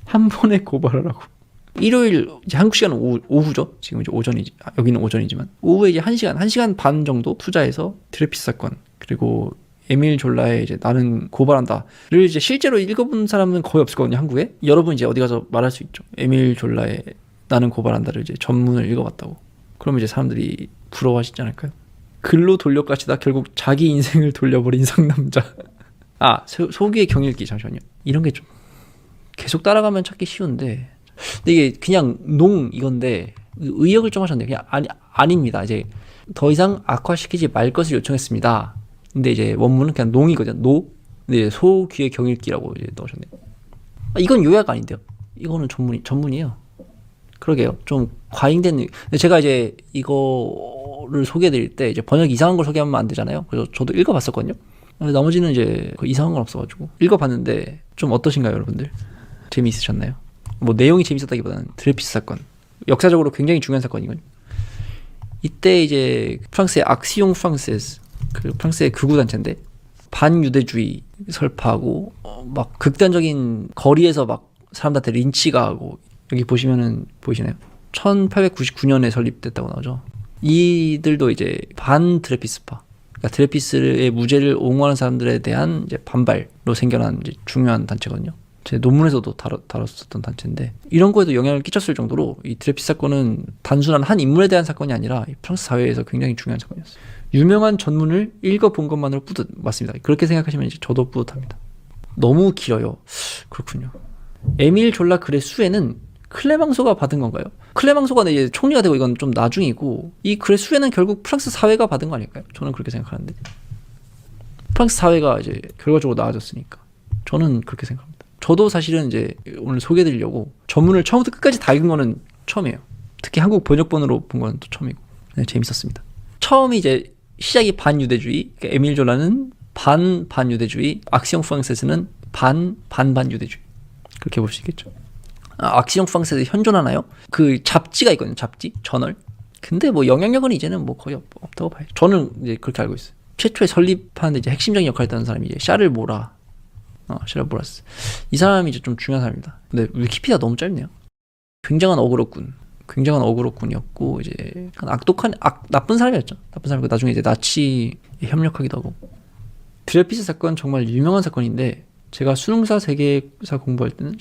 한 번에 고발을 하고. 일요일 이제 한국 시간은 오후죠. 지금 이제 오전이지. 여기는 오전이지만 오후에 이제 1시간 반 정도 투자해서 드레피스 사건, 그리고 에밀 졸라의 이제 나는 고발한다를 이제 실제로 읽어본 사람은 거의 없을 거거든요, 한국에. 여러분 이제 어디 가서 말할 수 있죠. 에밀 졸라의 나는 고발한다를 이제 전문을 읽어봤다고. 그러면 이제 사람들이 부러워하시지 않을까요?
글로 돌려까지다 결국 자기 인생을 돌려버린 상남자. 소기의 경일기. 잠시만요. 이런 게 좀 계속 따라가면 찾기 쉬운데, 근데 이게 그냥 이건데 의역을 좀 하셨네요. 그냥 아닙니다. 이제 더 이상 악화시키지 말 것을 요청했습니다. 근데 이제 원문은 그냥 농이거든요. 근데 이제 소귀의 경일기라고 이제 넣으셨네요. 이건 요약 아닌데요. 이거는 전문이에요. 그러게요. 좀 과잉된. 제가 이제 이거를 소개해드릴 때 이제 번역 이상한 걸 소개하면 안 되잖아요. 그래서 저도 읽어봤었거든요. 나머지는 이제 이상한 건 없어가지고 읽어봤는데 좀 어떠신가요, 여러분들? 재미있으셨나요? 뭐 내용이 재밌었다기보다는 드레피스 사건, 역사적으로 굉장히 중요한 사건이거든요. 이때 이제 프랑스의 악시용 프랑세스, 그 프랑스의 극우 단체인데 반유대주의 설파하고 막 극단적인 거리에서 막 사람들한테 린치가 하고, 여기 보시면은 보이시나요? 1899년에 설립됐다고 나오죠. 이들도 이제 반 드레피스파, 그러니까 드레피스의 무죄를 옹호하는 사람들에 대한 이제 반발로 생겨난 이제 중요한 단체거든요. 제 논문에서도 다뤘었던 단체인데, 이런 거에도 영향을 끼쳤을 정도로 이 드레피스 사건은 단순한 한 인물에 대한 사건이 아니라 프랑스 사회에서 굉장히 중요한 사건이었어요. 유명한 전문을 읽어본 것만으로 맞습니다. 그렇게 생각하시면 이제 저도 뿌듯합니다. 너무 길어요. 그렇군요. 에밀 졸라 글의 수혜는 클레망소가 받은 건가요? 클레망소가 이제 총리가 되고 이건 좀 나중이고, 이 글의 수혜는 결국 프랑스 사회가 받은 거 아닐까요? 저는 그렇게 생각하는데, 프랑스 사회가 이제 결과적으로 나아졌으니까 저는 그렇게 생각합니다. 저도 사실은 이제 오늘 소개해드리려고 전문을 처음부터 끝까지 다 읽은 거는 처음이에요. 특히 한국 번역본으로 본 거는 또 처음이고, 네, 재밌었습니다. 처음이 이제 시작이 반유대주의, 그러니까 에밀 졸라는 반유대주의, 악시용 프랑세스는 반유대주의, 그렇게 볼 수 있겠죠. 악시용 프랑세스 현존하나요? 그 잡지가 있거든요. 잡지, 저널. 근데 뭐 영향력은 이제는 뭐 거의 없다고 봐요. 저는 이제 그렇게 알고 있어요. 최초에 설립하는데 이제 핵심적인 역할을 했다는 사람이 이제 샤를 모라스. 이 사람이 이제 좀 중요한 사람입니다. 근데 위키피디아 너무 짧네요. 굉장한 어그로꾼이었고 이제 나쁜 사람이었죠. 나쁜 사람이고 나중에 이제 나치에 협력하기도 하고. 드레피스 사건 정말 유명한 사건인데, 제가 수능사 세계사 공부할 때는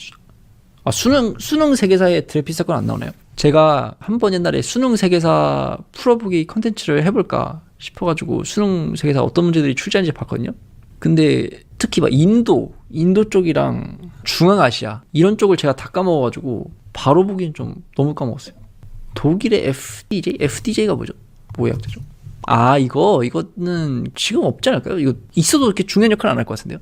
수능 세계사에 드레피스 사건 안 나오나요? 제가 한번 옛날에 수능 세계사 풀어보기 컨텐츠를 해볼까 싶어가지고 수능 세계사 어떤 문제들이 출제하는지 봤거든요. 근데 특히 막 인도 쪽이랑 중앙아시아 이런 쪽을 제가 다 까먹어가지고 바로 보기엔 좀 너무 까먹었어요. 독일의 FDJ가 뭐죠? 뭐 약자죠? 이거는 지금 없지 않을까요? 이거 있어도 이렇게 중요한 역할을 안 할 것 같은데요?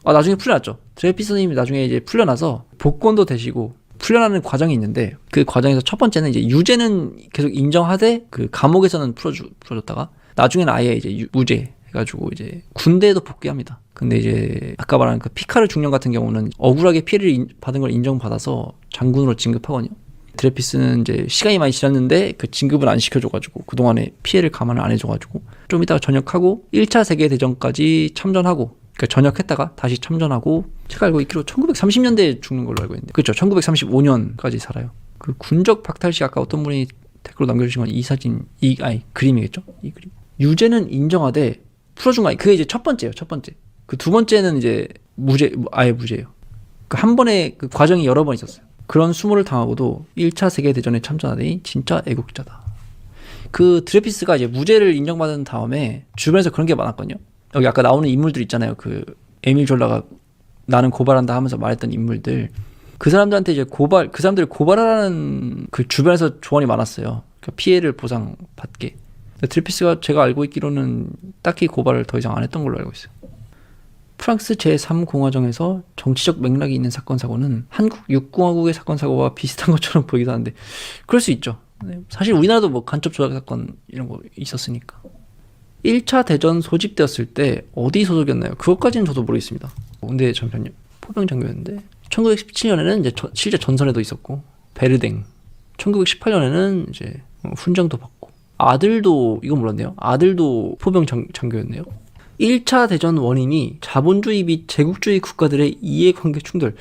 나중에 풀려났죠. 드레피스님이 나중에 이제 풀려나서 복권도 되시고 풀려나는 과정이 있는데, 그 과정에서 첫 번째는 이제 유죄는 계속 인정하되 그 감옥에서는 풀어줬다가 나중에는 아예 이제 무죄 해가지고 이제 군대에도 복귀합니다. 근데 이제 아까 말한 그 피카르 중령 같은 경우는 억울하게 피해를 받은 걸 인정받아서 장군으로 진급하거든요. 드레피스는 이제 시간이 많이 지났는데 그 진급을 안 시켜줘가지고 그동안에 피해를 감안을 안 해줘가지고 좀 이따가 전역하고 1차 세계대전까지 참전하고, 그러니까 전역했다가 다시 참전하고, 제가 알고 있기로 1930년대에 죽는 걸로 알고 있는데, 그렇죠. 1935년까지 살아요. 그 군적 박탈시, 아까 어떤 분이 댓글로 남겨주신 건 이 사진, 그림이겠죠. 이 그림. 유죄는 인정하되 풀어준 거 아니. 그게 이제 첫 번째예요. 그 두 번째는 이제 아예 무죄예요. 그 한 번에 그 과정이 여러 번 있었어요. 그런 수모를 당하고도 1차 세계대전에 참전하더니 진짜 애국자다. 그 드레피스가 이제 무죄를 인정받은 다음에 주변에서 그런 게 많았거든요. 여기 아까 나오는 인물들 있잖아요. 그 에밀 졸라가 나는 고발한다 하면서 말했던 인물들. 그 사람들한테 이제 그 사람들을 고발하라는 그 주변에서 조언이 많았어요. 그러니까 피해를 보상받게. 드레피스가 제가 알고 있기로는 딱히 고발을 더 이상 안 했던 걸로 알고 있어요. 프랑스 제3공화정에서 정치적 맥락이 있는 사건 사고는 한국 육공화국의 사건 사고와 비슷한 것처럼 보이기도 하는데, 그럴 수 있죠. 사실 우리나라도 뭐 간첩 조작 사건 이런 거 있었으니까. 1차 대전 소집되었을 때 어디 소속이었나요? 그것까지는 저도 모르겠습니다. 근데 잠시만요. 포병장교였는데 1917년에는 이제 실제 전선에도 있었고, 베르댕. 1918년에는 이제 훈장도 받고, 아들도, 이건 몰랐네요. 아들도 포병장교였네요. 1차 대전 원인이 자본주의 및 제국주의 국가들의 이해관계 충돌.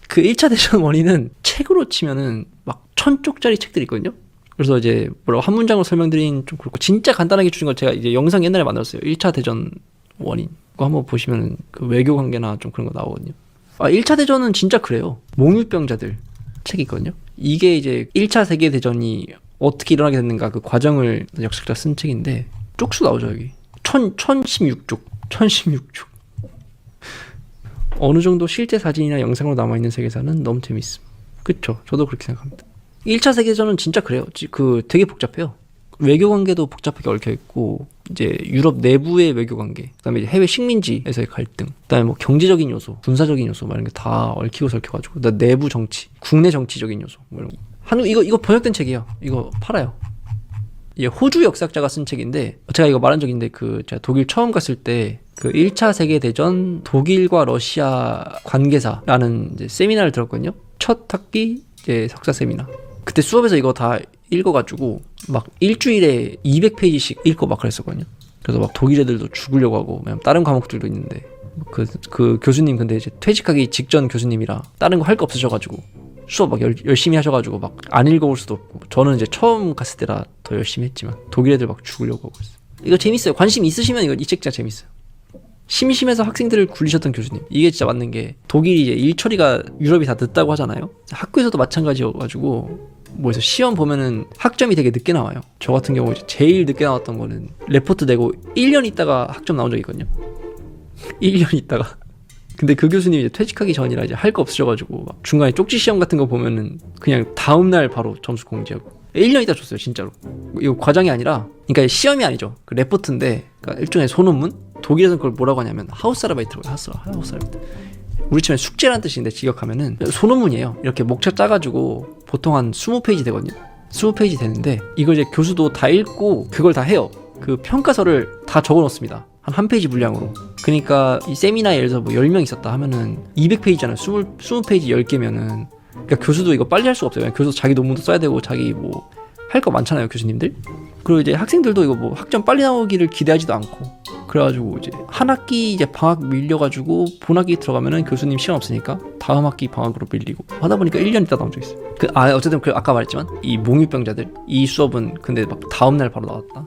그 1차 대전 원인은 책으로 치면은 막 1000쪽짜리 책들이 있거든요. 그래서 이제 뭐라고 한 문장으로 설명드린 좀 그렇고, 진짜 간단하게 주신 거 제가 이제 영상 옛날에 만들었어요. 1차 대전 원인. 그거 한번 보시면 그 외교 관계나 좀 그런 거 나오거든요. 1차 대전은 진짜 그래요. 몽유병자들 책이 있거든요. 이게 이제 1차 세계대전이 어떻게 일어나게 됐는가 그 과정을 역사학자가 쓴 책인데, 쪽수 나오죠 여기. 1016쪽. 1016쪽. 어느 정도 실제 사진이나 영상으로 남아있는 세계사는 너무 재밌음. 그쵸? 저도 그렇게 생각합니다. 1차 세계전은 진짜 그래요. 그 되게 복잡해요. 외교 관계도 복잡하게 얽혀 있고, 이제 유럽 내부의 외교 관계, 그다음에 이제 해외 식민지에서의 갈등, 그다음에 뭐 경제적인 요소, 군사적인 요소, 막 이런 게 다 얽히고 설켜가지고, 그다음 내부 정치, 국내 정치적인 요소, 뭐 이런 거. 이거 번역된 책이에요. 이거 팔아요. 이게 호주 역사학자가 쓴 책인데, 제가 이거 말한 적 있는데, 제가 독일 처음 갔을 때, 1차 세계대전 독일과 러시아 관계사라는 이제 세미나를 들었거든요. 첫 학기 이제 석사 세미나. 그때 수업에서 이거 다 읽어가지고 막 일주일에 200페이지씩 읽고 막 그랬었거든요. 그래서 막 독일 애들도 죽으려고 하고, 다른 과목들도 있는데 그 교수님 근데 이제 퇴직하기 직전 교수님이라 다른 거 할 거 없으셔가지고 수업 막 열심히 하셔가지고 막 안 읽어올 수도 없고, 저는 이제 처음 갔을 때라 더 열심히 했지만 독일 애들 막 죽으려고 하고 있어요. 이거 재밌어요. 관심 있으시면 이 책 진짜 재밌어요. 심심해서 학생들을 굴리셨던 교수님, 이게 진짜 맞는 게, 독일이 이제 일 처리가 유럽이 다 늦다고 하잖아요. 학교에서도 마찬가지여가지고 뭐에서 시험 보면은 학점이 되게 늦게 나와요. 저 같은 경우 이제 제일 늦게 나왔던 거는 레포트 내고 1년 있다가 학점 나온 적이 있거든요. 1년 있다가. 근데 그 교수님이 이제 퇴직하기 전이라 이제 할 거 없으셔가지고 막 중간에 쪽지 시험 같은 거 보면은 그냥 다음날 바로 점수 공지하고 1년 있다 줬어요, 진짜로. 이거 과장이 아니라, 그러니까 시험이 아니죠. 그 레포트인데, 그러니까 일종의 소논문? 독일에서는 그걸 뭐라고 하냐면 하우스 아르바이트라고 해요. 하우스 아르바이트. 우리 치면 숙제란 뜻인데 직역하면은 소논문이에요. 이렇게 목차 짜가지고 보통 한 20페이지 되거든요. 20페이지 되는데 이걸 이제 교수도 다 읽고 그걸 다 해요. 그 평가서를 다 적어놓습니다. 한 페이지 분량으로. 그러니까 이 세미나에 예를 들어서 뭐 10명 있었다 하면은 200페이지잖아요. 20페이지 10개면은. 그러니까 교수도 이거 빨리 할 수가 없어요. 교수 자기 논문도 써야 되고 자기 뭐 할 거 많잖아요, 교수님들. 그리고 이제 학생들도 이거 뭐 학점 빨리 나오기를 기대하지도 않고. 그래가지고 이제 한 학기 이제 방학 밀려가지고 본 학기 들어가면은 교수님 시험 없으니까 다음 학기 방학으로 밀리고 하다 보니까 1년 있다 나온 적 있어요. 어쨌든 아까 말했지만 이 몽유병자들 이 수업은 근데 막 다음 날 바로 나왔다.